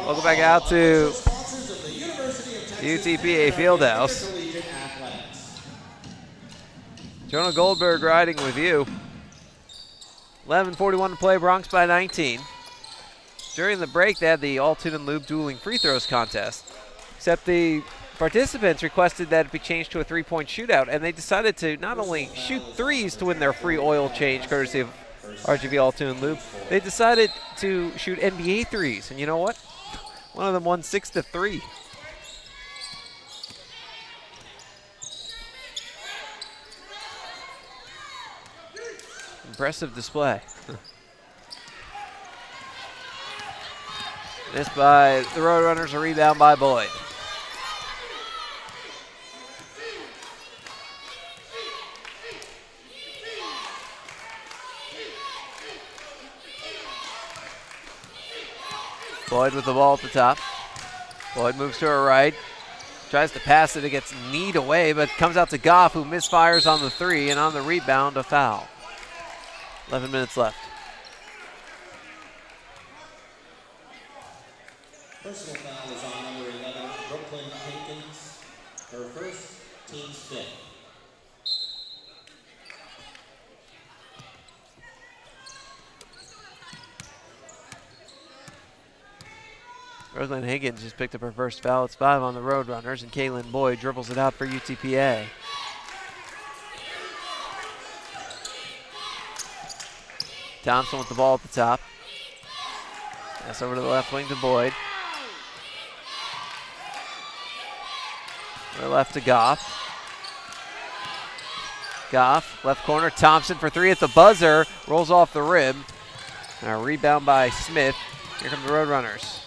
Speaker 1: Welcome back out to UTPA Fieldhouse. Jonah Goldberg riding with you. 11:41 to play, Bronx by 19. During the break, they had the all-tune and lube dueling free throws contest, except the participants requested that it be changed to a three-point shootout, and they decided to not only shoot threes to win their free oil change, courtesy of RGV All-Tune and Lube, they decided to shoot NBA threes, and you know what? One of them won 6-3. Impressive display. Missed by the Roadrunners, a rebound by Boyd. Boyd with the ball at the top. Boyd moves to her right. Tries to pass it, it gets kneed away, but comes out to Goff, who misfires on the three, and on the rebound, a foul. 11 minutes left.
Speaker 8: Personal foul is on number 11, Brooklyn Hankins. Her first, team's fifth.
Speaker 1: Brooklyn Higgins just picked up her first foul. It's 5 on the Roadrunners, and Kaylin Boyd dribbles it out for UTPA. Thompson with the ball at the top. Pass over to the left wing to Boyd. Or left to Goff. Goff, left corner, Thompson for three at the buzzer. Rolls off the rim. And a rebound by Smith. Here come the Roadrunners.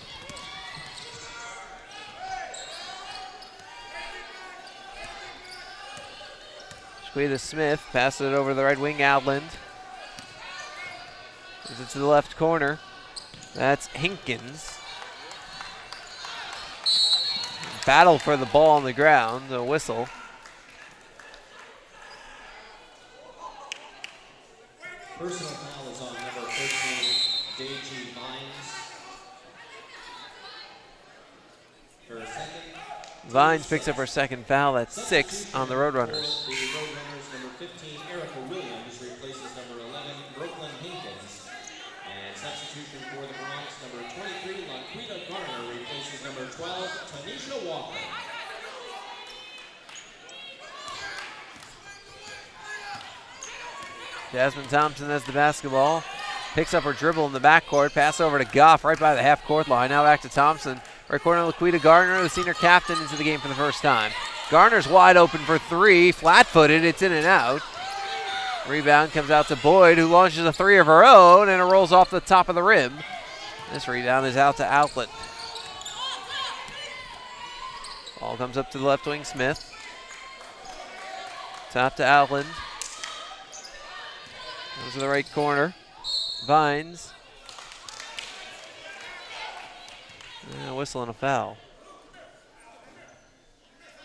Speaker 1: Shaquita Smith passes it over the right wing, Outland. Moves it to the left corner. That's Hinkins. Battle for the ball on the ground, a whistle.
Speaker 8: Personal foul is on number 13, Deji Vines. Her second.
Speaker 1: Vines picks up her second foul. That's 6 on the Roadrunners.
Speaker 8: The Roadrunners, number 15, Erica Williams, replaces number 11, Brooklyn Hankins. And substitution for the Bronx, number 23, Laquita Garner, replaces number 12, Tanisha Walker.
Speaker 1: Jasmine Thompson has the basketball. Picks up her dribble in the backcourt. Pass over to Goff right by the half-court line. Now back to Thompson. Right corner, Laquita Gardner, the senior captain, into the game for the first time. Garner's wide open for three. Flat-footed. It's in and out. Rebound comes out to Boyd, who launches a three of her own, and it rolls off the top of the rim. This rebound is out to Outlet. Ball comes up to the left wing, Smith. Top to Outland. Goes to the right corner. Vines. Whistle and a foul.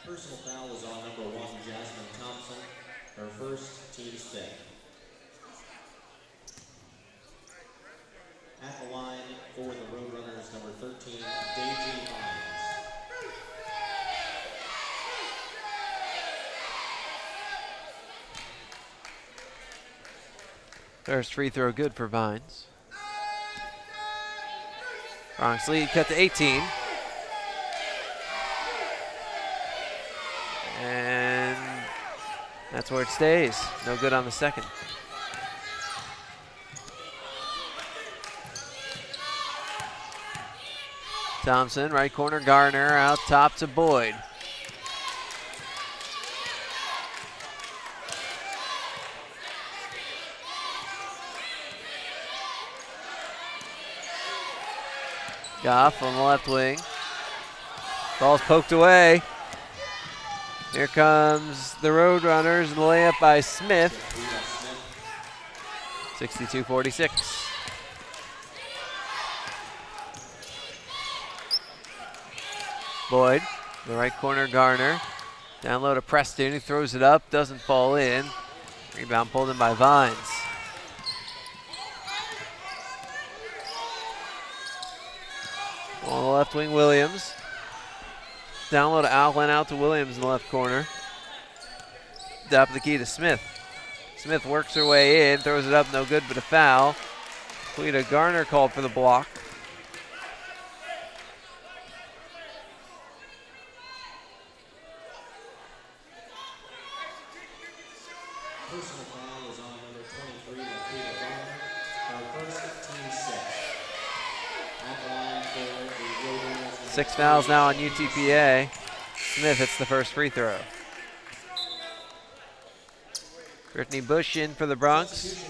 Speaker 8: Personal foul is on number 1, Jasmine Thompson. Her first, team's fifth. At the line for the Roadrunners, number 13, Deji Vines.
Speaker 1: First free throw good for Vines. Bronx lead cut to 18. And that's where it stays. No good on the second. Thompson, right corner, Garner, out top to Boyd. Goff on the left wing. Ball's poked away. Here comes the Roadrunners, and the layup by Smith. 62-46. Boyd, the right corner, Garner. Down low to Preston, who throws it up, doesn't fall in. Rebound pulled in by Vines. On the left wing, Williams. Down low to Allen, out to Williams in the left corner. Top of the key to Smith. Smith works her way in, throws it up, no good, but a foul. Cleta Garner called for the block.
Speaker 8: Personal foul is on number 23, Cleta Garner. Our first team set. At the line for the Roadrunners.
Speaker 1: 6 fouls now on UTPA. Smith hits the first free throw. Brittany Bush in for the Bronx.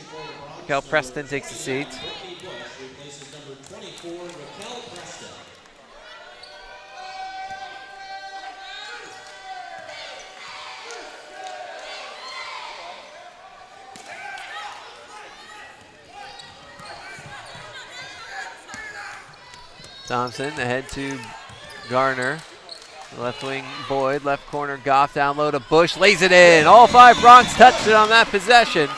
Speaker 1: Raquel Preston takes the seat.
Speaker 8: Brittany Bush replaces number 24, Raquel Preston.
Speaker 1: Thompson ahead to Garner. Left wing, Boyd. Left corner, Goff down low to Bush. Lays it in. All 5 Bronx touched it on that possession.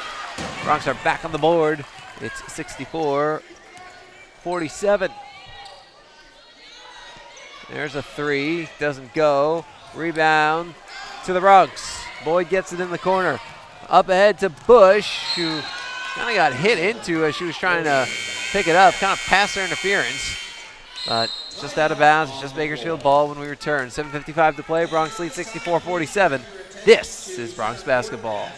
Speaker 1: Bronx are back on the board. It's 64-47. There's a 3. Doesn't go. Rebound to the Bronx. Boyd gets it in the corner. Up ahead to Bush, who kind of got hit into as she was trying to pick it up. Kind of passer interference. But it's just out of bounds. It's just Bakersfield ball when we return. 7:55 to play. Bronx lead 64-47. This is Bronx basketball.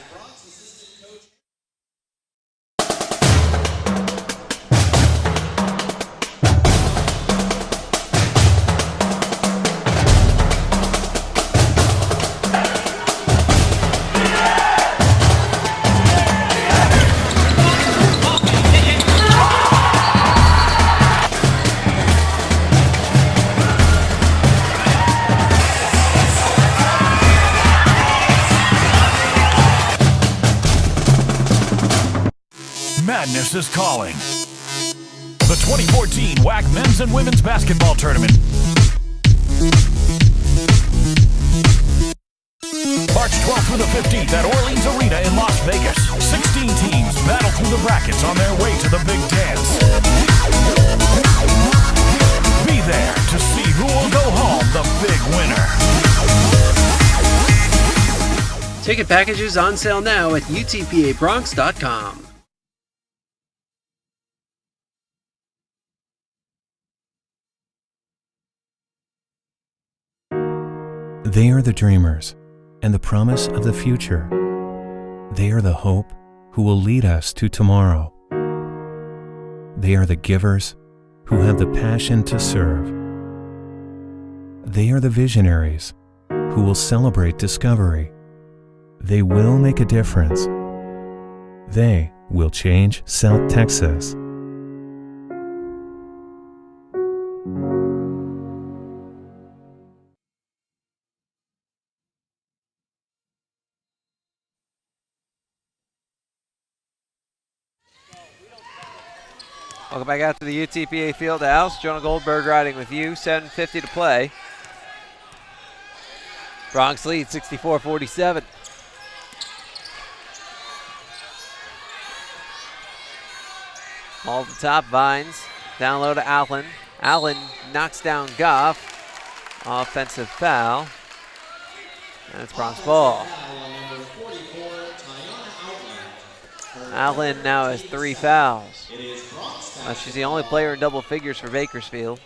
Speaker 9: Madness is calling. The 2014 WAC Men's and Women's Basketball Tournament. March 12th through the 15th at Orleans Arena in Las Vegas. 16 teams battle through the brackets on their way to the big dance. Be there to see who will go home the big winner.
Speaker 6: Ticket packages on sale now at utpabronx.com.
Speaker 10: They are the dreamers and the promise of the future. They are the hope who will lead us to tomorrow. They are the givers who have the passion to serve. They are the visionaries who will celebrate discovery. They will make a difference. They will change South Texas.
Speaker 1: Welcome back out to the UTPA Fieldhouse. Jonah Goldberg riding with you. 7:50 to play. Bronx lead 64-47. Ball at the top, Vines. Down low to Allen. Allen knocks down Goff. Offensive foul. And it's Bronx ball. Allen now has 3 fouls. She's the only player in double figures for Bakersfield.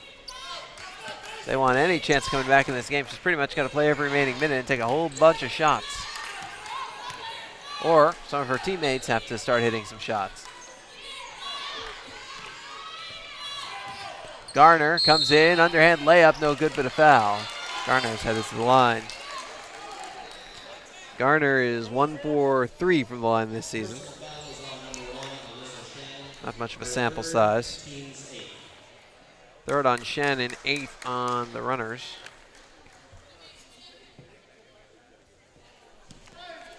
Speaker 1: If they want any chance of coming back in this game, she's pretty much got to play every remaining minute and take a whole bunch of shots. Or some of her teammates have to start hitting some shots. Garner comes in, underhand layup, no good but a foul. Garner's headed to the line. Garner is 1 for 3 from the line this season. Not much of a sample size. 3rd on Shannon, 8th on the Runners.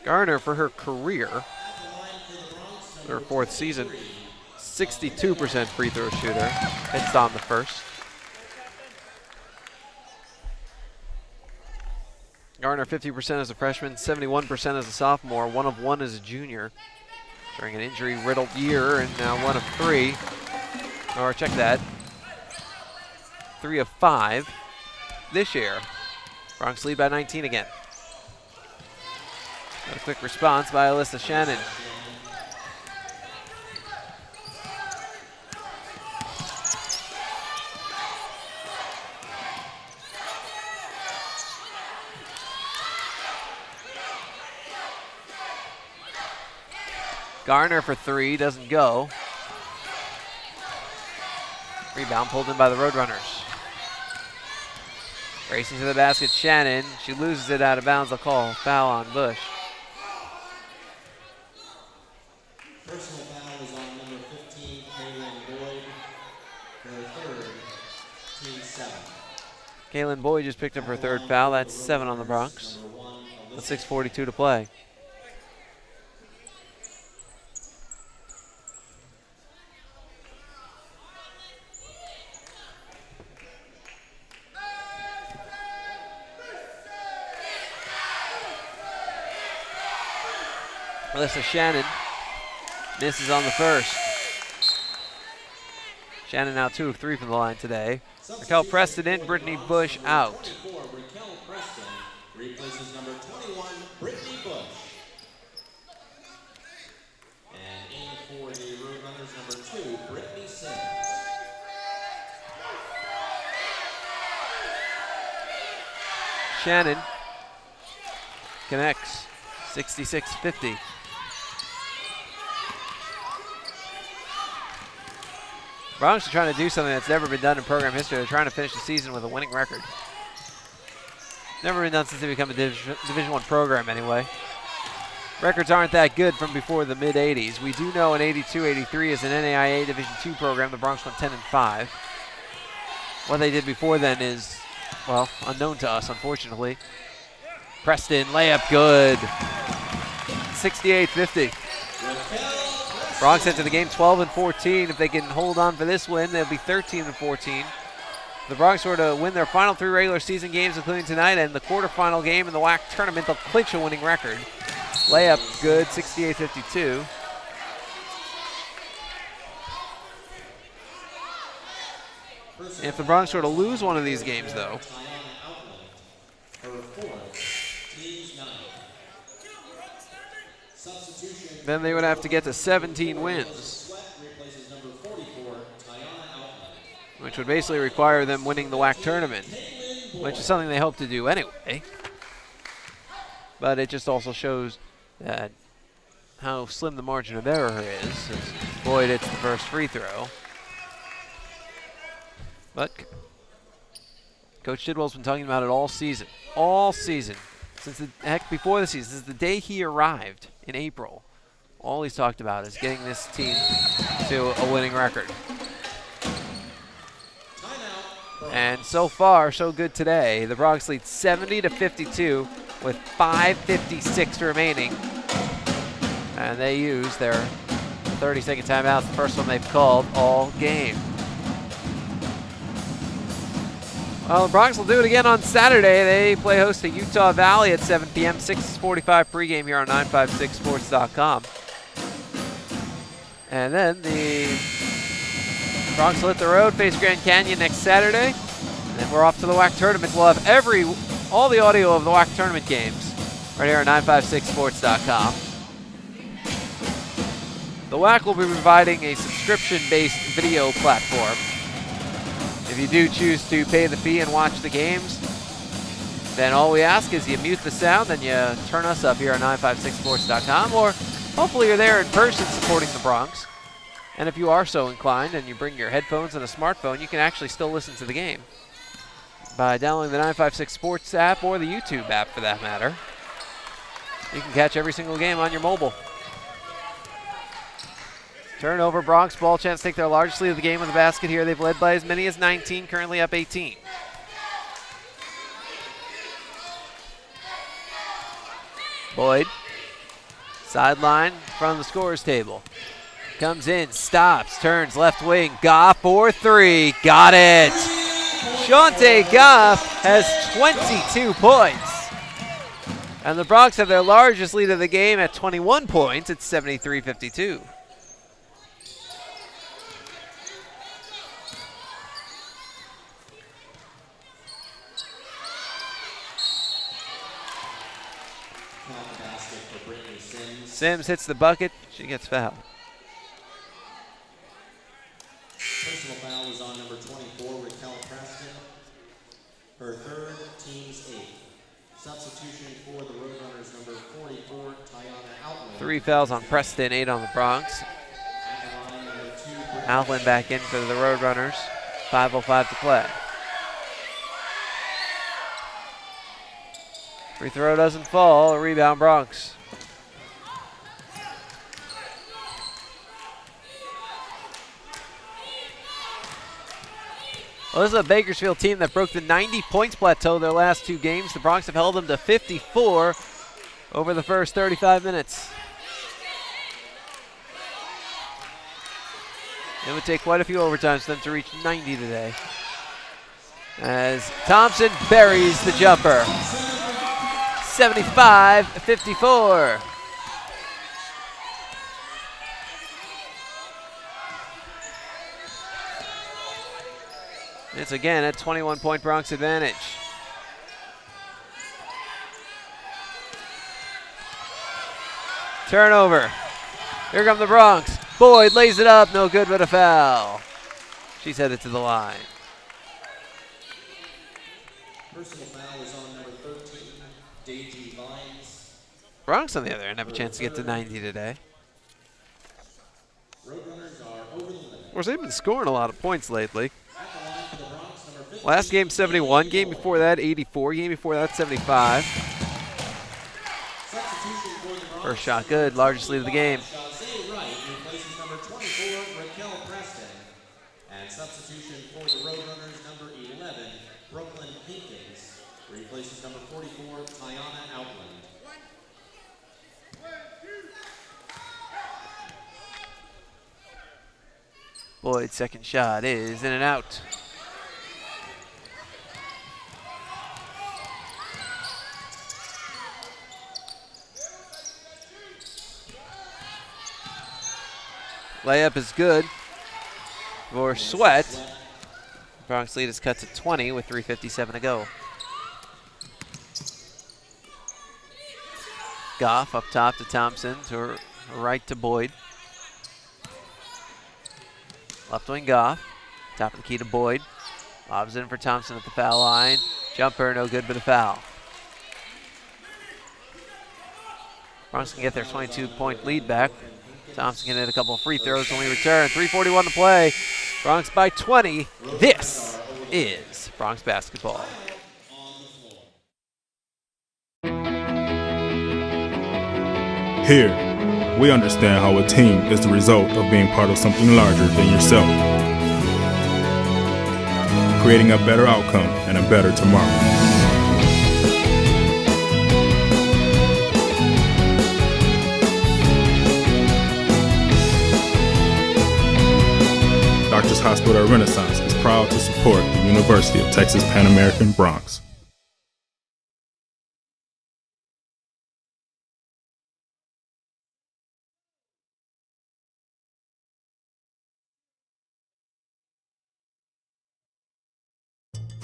Speaker 1: Garner, for her career, her 4th season, 62% free throw shooter. Hits on the first. Garner 50% as a freshman, 71% as a sophomore, 1 of 1 as a junior. During an injury-riddled year, and now 1 of 3. Or check that. 3 of 5 this year. Bronx lead by 19 again. Got a quick response by Alyssa Shannon. Garner for 3, doesn't go. Rebound pulled in by the Roadrunners. Racing to the basket, Shannon. She loses it out of bounds. They'll call foul on Bush.
Speaker 8: Personal foul is on number 15, Kaylin Boyd, her third, team 7.
Speaker 1: Kaylin Boyd just picked up her 3rd foul. That's 7 on the Bronx. With 6:42 to play. Alyssa Shannon misses on the first. Shannon now 2 of 3 from the line today. Raquel Preston in, Brittany Bush out.
Speaker 8: Raquel Preston replaces number 21, Brittany Bush. And in for the Roadrunners, number 2, Brittany Sims.
Speaker 1: Shannon connects, 66-50. Bronx are trying to do something that's never been done in program history. They're trying to finish the season with a winning record. Never been done since they become a Division I program anyway. Records aren't that good from before the mid-'80s. We do know in 82-83 as an NAIA Division II program, the Bronx went 10-5. What they did before then is, well, unknown to us, unfortunately. Preston, layup good. 68-50. Bronx into the game 12-14. If they can hold on for this win, they'll be 13-14. The Bronx were to win their final 3 regular season games, including tonight and the quarterfinal game in the WAC tournament, they'll clinch a winning record. Layup good, 68-52. If the Bronx were to lose one of these games, though, then they would have to get to 17 wins, which would basically require them winning the WAC tournament, which is something they hope to do anyway. But it just also shows that how slim the margin of error is, as Boyd hits the first free throw. But Coach Tidwell's been talking about it all season, since the heck before the season, since the day he arrived in April. All he's talked about is getting this team to a winning record. And so far, so good today. The Bronx lead 70-52 with 5:56 remaining. And they use their 30-second timeouts, the first one they've called all game. Well, the Bronx will do it again on Saturday. They play host to Utah Valley at 7 p.m., 6:45 pregame here on 956sports.com. And then the Bronx will hit the road, face Grand Canyon next Saturday. And then we're off to the WAC tournament. We'll have all the audio of the WAC tournament games right here on 956sports.com. The WAC will be providing a subscription-based video platform. If you do choose to pay the fee and watch the games, then all we ask is you mute the sound and you turn us up here on 956sports.com, or hopefully you're there in person supporting the Bronx. And if you are so inclined and you bring your headphones and a smartphone, you can actually still listen to the game by downloading the 956 Sports app or the YouTube app for that matter. You can catch every single game on your mobile. Turnover, Bronx ball chance to take their largest lead of the game with the basket here. They've led by as many as 19, currently up 18. Boyd, sideline, front of the scorer's table. Comes in, stops, turns left wing. Goff for 3, got it. Shante Goff has 22 points. And the Bronx have their largest lead of the game at 21 points. It's 73-52. Sims hits the bucket. She gets fouled.
Speaker 8: Personal foul is on number 24, Raquel Preston. Her third, team's eighth. Substitution for the Roadrunners, number 44, Tiana Outland.
Speaker 1: 3 fouls on Preston, 8 on the Bronx. Outland back in for the Roadrunners. 5:05 to play. Free throw doesn't fall. A rebound, Bronx. Well, this is a Bakersfield team that broke the 90 points plateau their last 2 games. The Bronx have held them to 54 over the first 35 minutes. It would take quite a few overtimes for them to reach 90 today. As Thompson buries the jumper. 75-54. It's again a 21-point Bronx advantage. Turnover. Here come the Bronx. Boyd lays it up, no good but a foul. She's headed to the line.
Speaker 8: Personal foul is on number 13, Daisy Vines.
Speaker 1: Bronx, on the other hand, have a chance to get to 90 today.
Speaker 8: Roadrunners are over the limit.
Speaker 1: Of course, they've been scoring a lot of points lately. Last game, 71. Game before that, 84. Game before that, 75. First shot good, largest lead of the game.
Speaker 8: Replaces number 24, Raquel Preston. And substitution for the Roadrunners, number 11, Brooklyn Hinkins. Replaces number 44, Tiana Outland.
Speaker 1: Boyd's second shot is in and out. Layup is good for Sweat. Bronx lead is cut to 20 with 3:57 to go. Goff up top to Thompson, to her right to Boyd. Left wing Goff, top of the key to Boyd. Lobs in for Thompson at the foul line. Jumper, no good but a foul. Bronx can get their 22-point lead back. Thompson can hit a couple of free throws when we return. 3:41 to play. Bronx by 20. This is Bronx basketball.
Speaker 2: Here, we understand how a team is the result of being part of something larger than yourself, creating a better outcome and a better tomorrow. Doctors Hospital Renaissance is proud to support the University of Texas Pan American Bronx.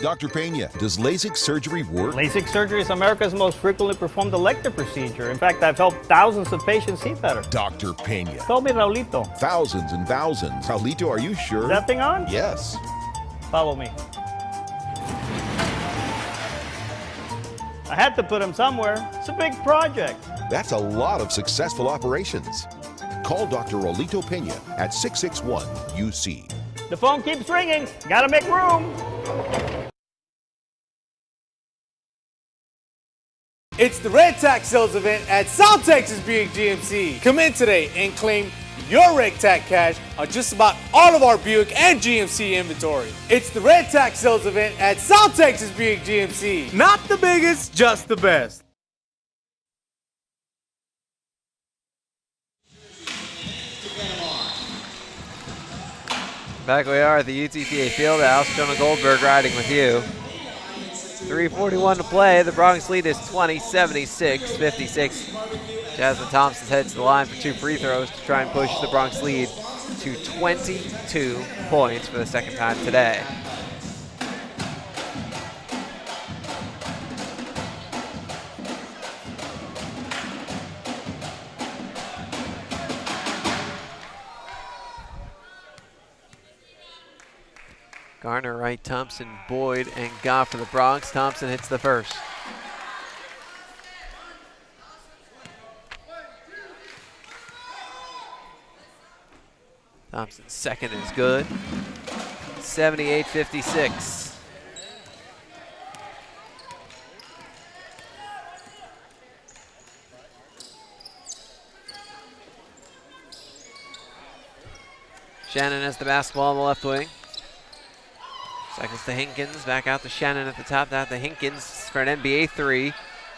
Speaker 3: Dr. Pena, does LASIK surgery work?
Speaker 4: LASIK surgery is America's most frequently performed elective procedure. In fact, I've helped thousands of patients see better.
Speaker 3: Dr. Pena.
Speaker 4: Call me Raulito.
Speaker 3: Thousands and thousands. Raulito, are you sure?
Speaker 4: Is that thing on?
Speaker 3: Yes.
Speaker 4: Follow me. I had to put him somewhere. It's a big project.
Speaker 3: That's a lot of successful operations. Call Dr. Raulito Pena at 661-UC.
Speaker 4: The phone keeps ringing. Gotta make room.
Speaker 7: It's the Red Tax Sales event at South Texas Buick GMC. Come in today and claim your Red Tax cash on just about all of our Buick and GMC inventory. It's the Red Tax Sales event at South Texas Buick GMC. Not the biggest, just the best.
Speaker 1: Back we are at the UTPA Fieldhouse. Jonah Goldberg riding with you. 3:41 to play. The Bronx lead is 20, 76-56. Jasmine Thompson heads to the line for 2 free throws to try and push the Bronx lead to 22 points for the second time today. Garner right, Thompson, Boyd, and Goff for the Bronx. Thompson hits the first. Thompson's second is good. 78-56. Shannon has the basketball on the left wing. Seconds to Hinkins, back out to Shannon at the top. Now to Hinkins for an NBA three.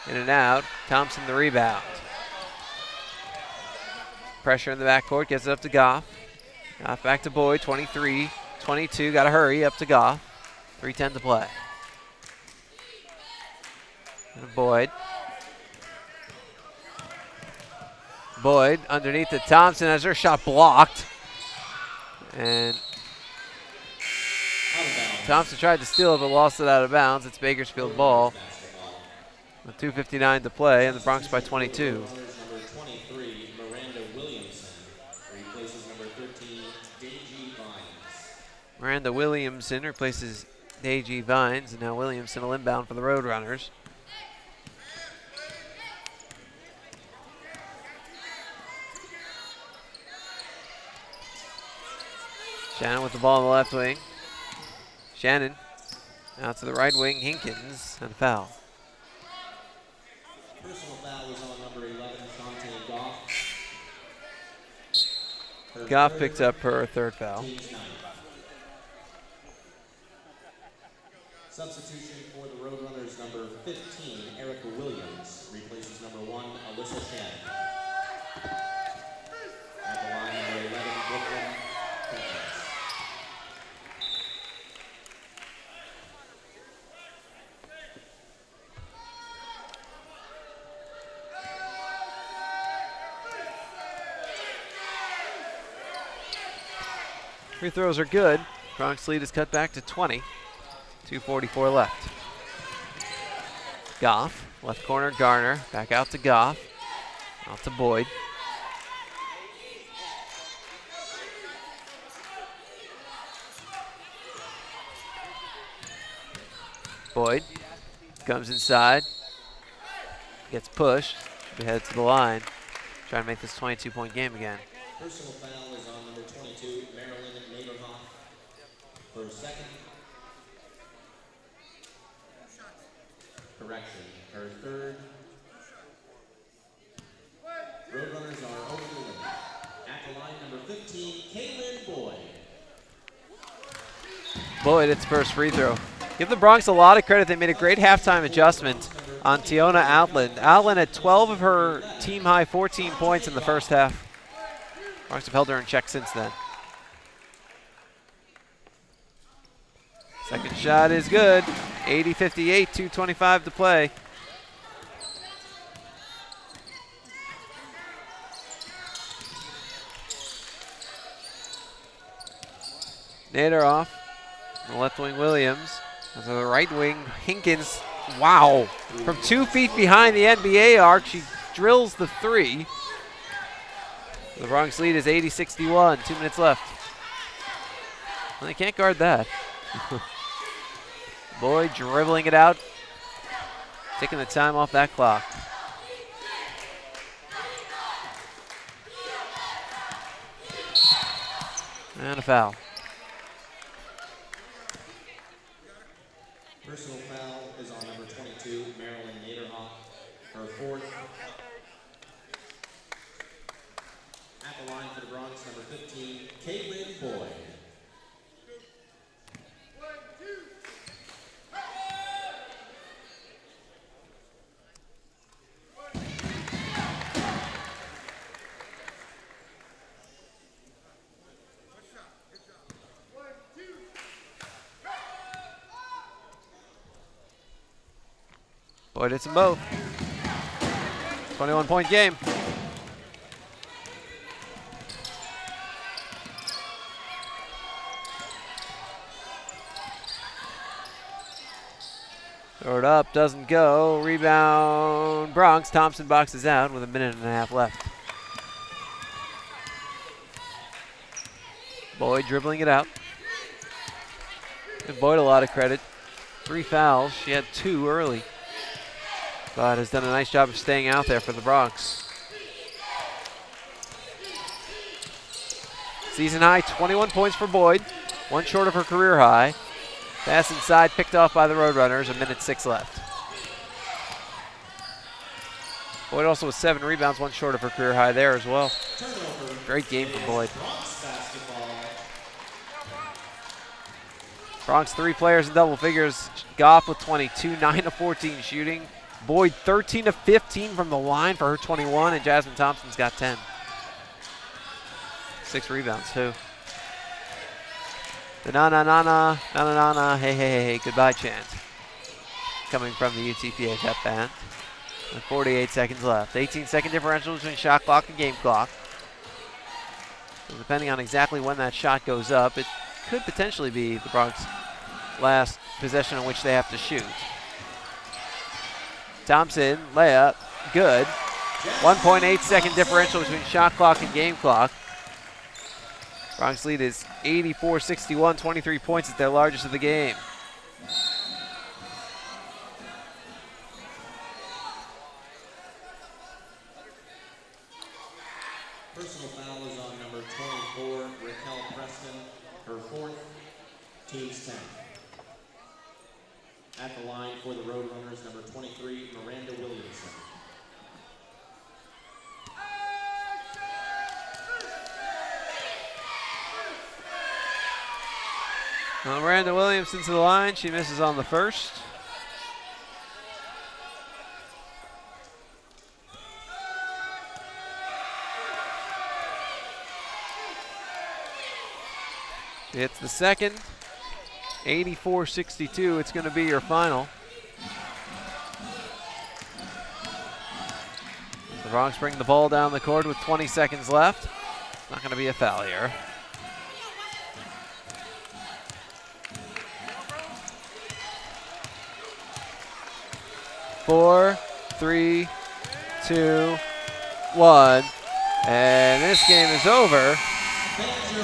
Speaker 1: In and out. Thompson the rebound. Pressure in the backcourt, gets it up to Goff. Goff back to Boyd, 23, 22. Got to hurry up to Goff. 3:10 to play. And Boyd. Boyd underneath to Thompson has her shot blocked. And Thompson tried to steal it but lost it out of bounds. It's Bakersfield ball. With 2:59 to play and the Bronx by 22.
Speaker 8: Number 23, Miranda Williamson, replaces number 13, Deji Vines.
Speaker 1: Miranda Williamson replaces Deji Vines, and now Williamson will inbound for the Roadrunners. Shannon with the ball on the left wing. Shannon out to the right wing. Hinkins and a foul.
Speaker 8: Personal foul is on number 11, Shante Goff.
Speaker 1: Goff picked up her third foul.
Speaker 8: Substitution for the Roadrunners, number 15, Erica Williams, replaces number 1, Alyssa Shannon. At the line, number 11, Brooklyn Hinkins.
Speaker 1: Free throws are good. Bronx lead is cut back to 20. 2:44 left. Goff, left corner, Garner. Back out to Goff. Out to Boyd. Boyd comes inside. Gets pushed. He heads to the line. Trying to make this 22-point game again.
Speaker 8: Personal foul is on number 22, Marilyn Naderhoff, for a second. Correction, her third. Roadrunners are over the limit. At the line, number 15, Kaylin Boyd.
Speaker 1: Boyd hits first free throw. Give the Bronx a lot of credit. They made a great halftime adjustment on Tiona Outland. Outland had 12 of her team-high 14 points in the first half. Bronx have held her in check since then. Second shot is good. 80-58, 2:25 to play. Nader off. The left wing Williams. To the right wing Hinkins. Wow. From 2 feet behind the NBA arc, she drills the three. The Bronx lead is 80-61. 2 minutes left. Well, they can't guard that. Boyd dribbling it out. Taking the time off that clock. And a foul.
Speaker 8: Personal foul is on number 22, Marilyn Naderhoff, her fourth. At the line for the Bronx, number 15, Caitlin Boyd.
Speaker 1: Boyd hits them both. 21-point game. Throw it up, doesn't go. Rebound, Bronx. Thompson boxes out with 1.5 minutes left. Boyd dribbling it out. Give Boyd a lot of credit. 3 fouls. She had 2 early, but has done a nice job of staying out there for the Bronx. Season high 21 points for Boyd, 1 short of her career high. Pass inside, picked off by the Roadrunners, 1:06 left. Boyd also with 7 rebounds, 1 short of her career high there as well. Great game from Boyd. Bronx 3 players in double figures. Goff with 22, 9 of 14 shooting. Boyd 13 of 15 from the line for her 21, and Jasmine Thompson's got 10. 6 rebounds too. The na-na-na-na, hey, goodbye chant coming from the UTPA pep band. With 48 seconds left. 18-second differential between shot clock and game clock. So depending on exactly when that shot goes up, it could potentially be the Bronx last possession in which they have to shoot. Thompson, layup, good. 1.8-second differential between shot clock and game clock. Bronx lead is 84-61, 23 points at their largest of the game.
Speaker 8: Personal foul is on number 24, Raquel Preston, her 4th, team's 10th. At the line for the Roadrunners, number 23, Miranda Williamson.
Speaker 1: Miranda Williamson to the line. She misses on the first. It's the second. 84-62. It's going to be your final. The Bronx bring the ball down the court with 20 seconds left. Not going to be a foul here. Four, 3, 2, 1. And this game is over.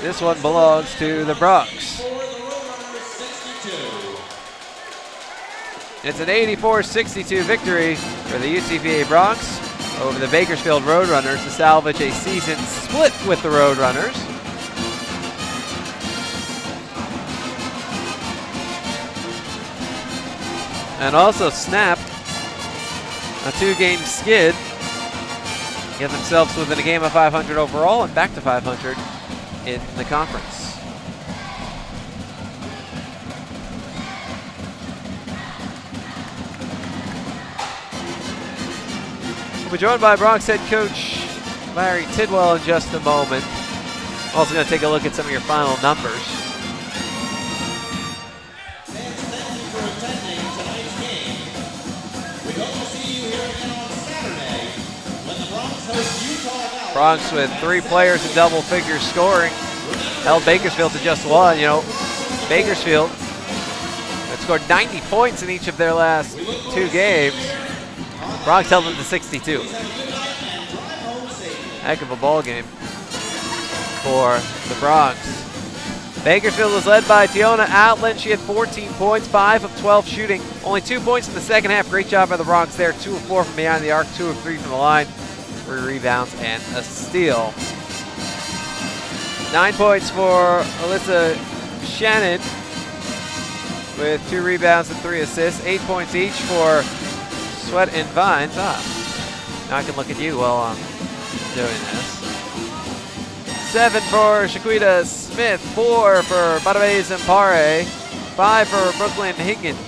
Speaker 1: This one belongs to the Bronx. It's an 84-62 victory for the UTPA Bronx over the Bakersfield Roadrunners to salvage a season split with the Roadrunners. And also snapped a 2-game skid. Get themselves within a game of 500 overall and back to 500 in the conference. We'll be joined by Bronx head coach Larry Tidwell in just a moment. Also going to take a look at some of your final numbers. Bronx with 3 players in double figures scoring. Held Bakersfield to just 1. You know, Bakersfield had scored 90 points in each of their last 2 games. Bronx held them to 62. Heck of a ball game for the Bronx. Bakersfield was led by Tiona Outland. She had 14 points, 5 of 12 shooting. Only 2 points in the second half. Great job by the Bronx there. 2 of 4 from behind the arc, 2 of 3 from the line. 3 rebounds and a steal. 9 points for Alyssa Shannon with 2 rebounds and 3 assists. 8 points each for Sweat and Vines. Now I can look at you while I'm doing this. 7 for Shaquita Smith. 4 for Badaway Zampare. 5 for Brooklyn Higgins.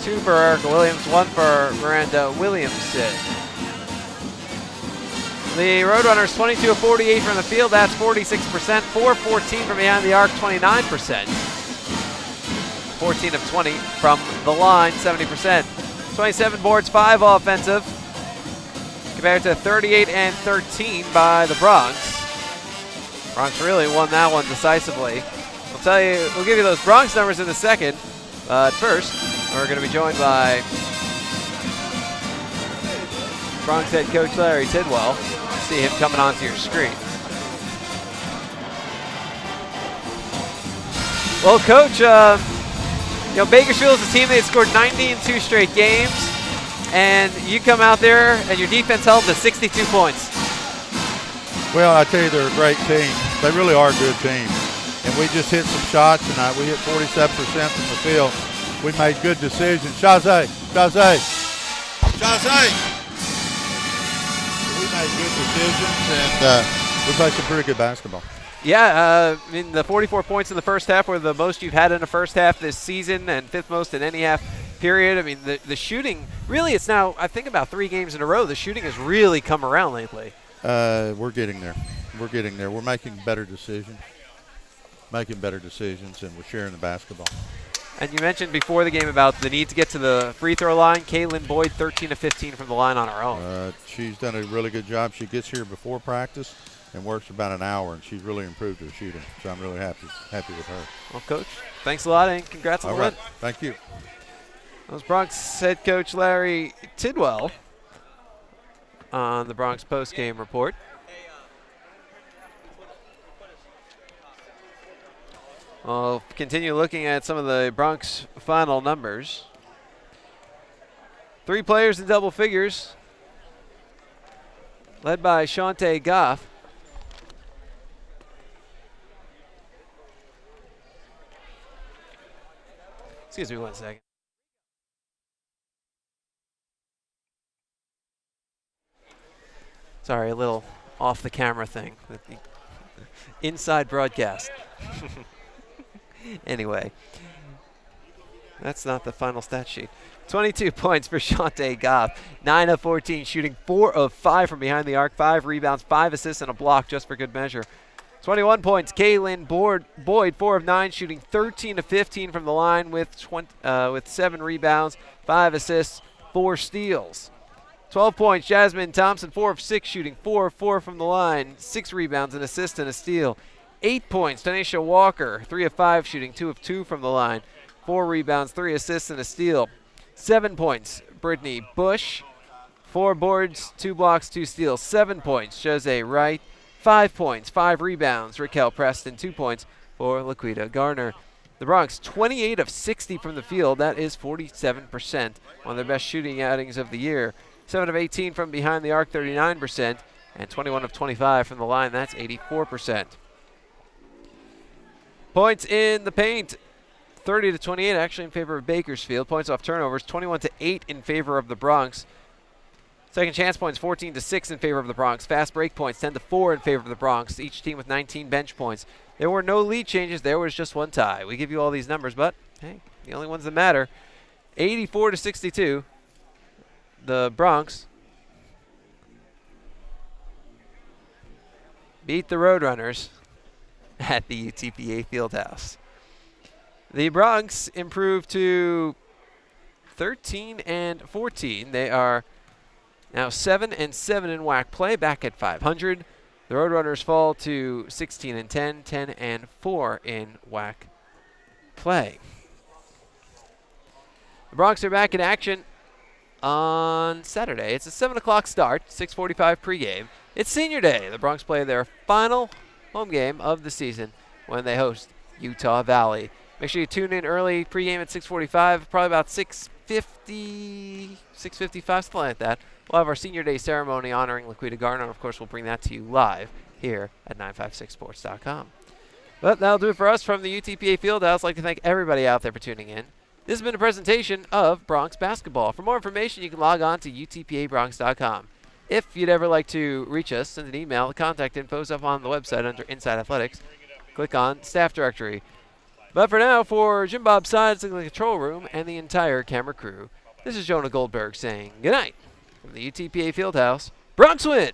Speaker 1: 2 for Erica Williams. 1 for Miranda Williamson. The Roadrunners 22 of 48 from the field, that's 46%. 4 of 14 from behind the arc, 29%. 14 of 20 from the line, 70%. 27 boards, 5 offensive, compared to 38 and 13 by the Bronx. Bronx really won that one decisively. We'll give you those Bronx numbers in a second, but first, we're going to be joined by Bronx head coach Larry Tidwell. See him coming onto your screen. Well, Coach, Bakersfield is a team that scored 90 in 2 straight games, and you come out there and your defense held to 62 points.
Speaker 20: Well, I tell you, they're a great team. They really are a good team. And we just hit some shots tonight. We hit 47% from the field. We made good decisions. Chazé. We made good decisions, and we played some pretty good basketball.
Speaker 1: Yeah, I mean, the 44 points in the first half were the most you've had in the first half this season and 5th most in any half period. I mean, the shooting, really, it's now, I think about 3 games in a row, the shooting has really come around lately.
Speaker 20: We're getting there. We're making better decisions. And we're sharing the basketball.
Speaker 1: And you mentioned before the game about the need to get to the free throw line. Caitlin Boyd, 13 of 15 from the line on her own.
Speaker 20: She's done a really good job. She gets here before practice and works about an hour, and she's really improved her shooting. So I'm really happy with her.
Speaker 1: Well, Coach, thanks a lot, and congrats on the win.
Speaker 20: Thank you.
Speaker 1: That was Bronx head coach Larry Tidwell on the Bronx post-game report. I'll continue looking at some of the Bronx final numbers. 3 players in double figures, led by Shantae Goff. Excuse me 1 second. Sorry, a little off the camera thing. Inside broadcast. Anyway, that's not the final stat sheet. 22 points for Shantae Goff. 9 of 14, shooting 4 of 5 from behind the arc. 5 rebounds, 5 assists, and a block just for good measure. 21 points, Kaylin Boyd, 4 of 9, shooting 13 of 15 from the line with 7 rebounds, 5 assists, 4 steals. 12 points, Jasmine Thompson, 4 of 6, shooting 4 of 4 from the line, 6 rebounds, an assist, and a steal. 8 points, Tanisha Walker, 3 of 5, shooting 2 of 2 from the line, 4 rebounds, 3 assists, and a steal. 7 points, Brittany Bush, 4 boards, 2 blocks, 2 steals. 7 points, Jose Wright. 5 points, 5 rebounds, Raquel Preston. 2 points for Laquita Garner. The Bronx, 28 of 60 from the field. That is 47%, one of their best shooting outings of the year. 7 of 18 from behind the arc, 39%, and 21 of 25 from the line. That's 84%. Points in the paint, 30 to 28, actually in favor of Bakersfield. Points off turnovers, 21 to 8 in favor of the Bronx. Second chance points, 14 to 6 in favor of the Bronx. Fast break points, 10 to 4 in favor of the Bronx. Each team with 19 bench points. There were no lead changes. There was just 1 tie. We give you all these numbers, but hey, the only ones that matter. 84 to 62. The Bronx beat the Roadrunners at the UTPA Fieldhouse. The Bronx improved to 13 and 14. They are now 7 and 7 in WAC play, back at 500. The Roadrunners fall to 16 and 10, 10 and 4 in WAC play. The Bronx are back in action on Saturday. It's a 7 o'clock start, 6:45 pregame. It's senior day. The Bronx play their final home game of the season when they host Utah Valley. Make sure you tune in early pregame at 6:45, probably about 6:50, 6:55, something like that. We'll have our senior day ceremony honoring Laquita Garner. Of course, we'll bring that to you live here at 956sports.com. But that'll do it for us from the UTPA Fieldhouse. I'd like to thank everybody out there for tuning in. This has been a presentation of Bronx Basketball. For more information, you can log on to utpabronx.com. If you'd ever like to reach us, send an email. The contact info is up on the website under Inside Athletics. Click on Staff Directory. But for now, for Jim Bob Sides in the control room and the entire camera crew, this is Jonah Goldberg saying goodnight from the UTPA Fieldhouse. Bronx win,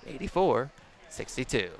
Speaker 1: 84-62.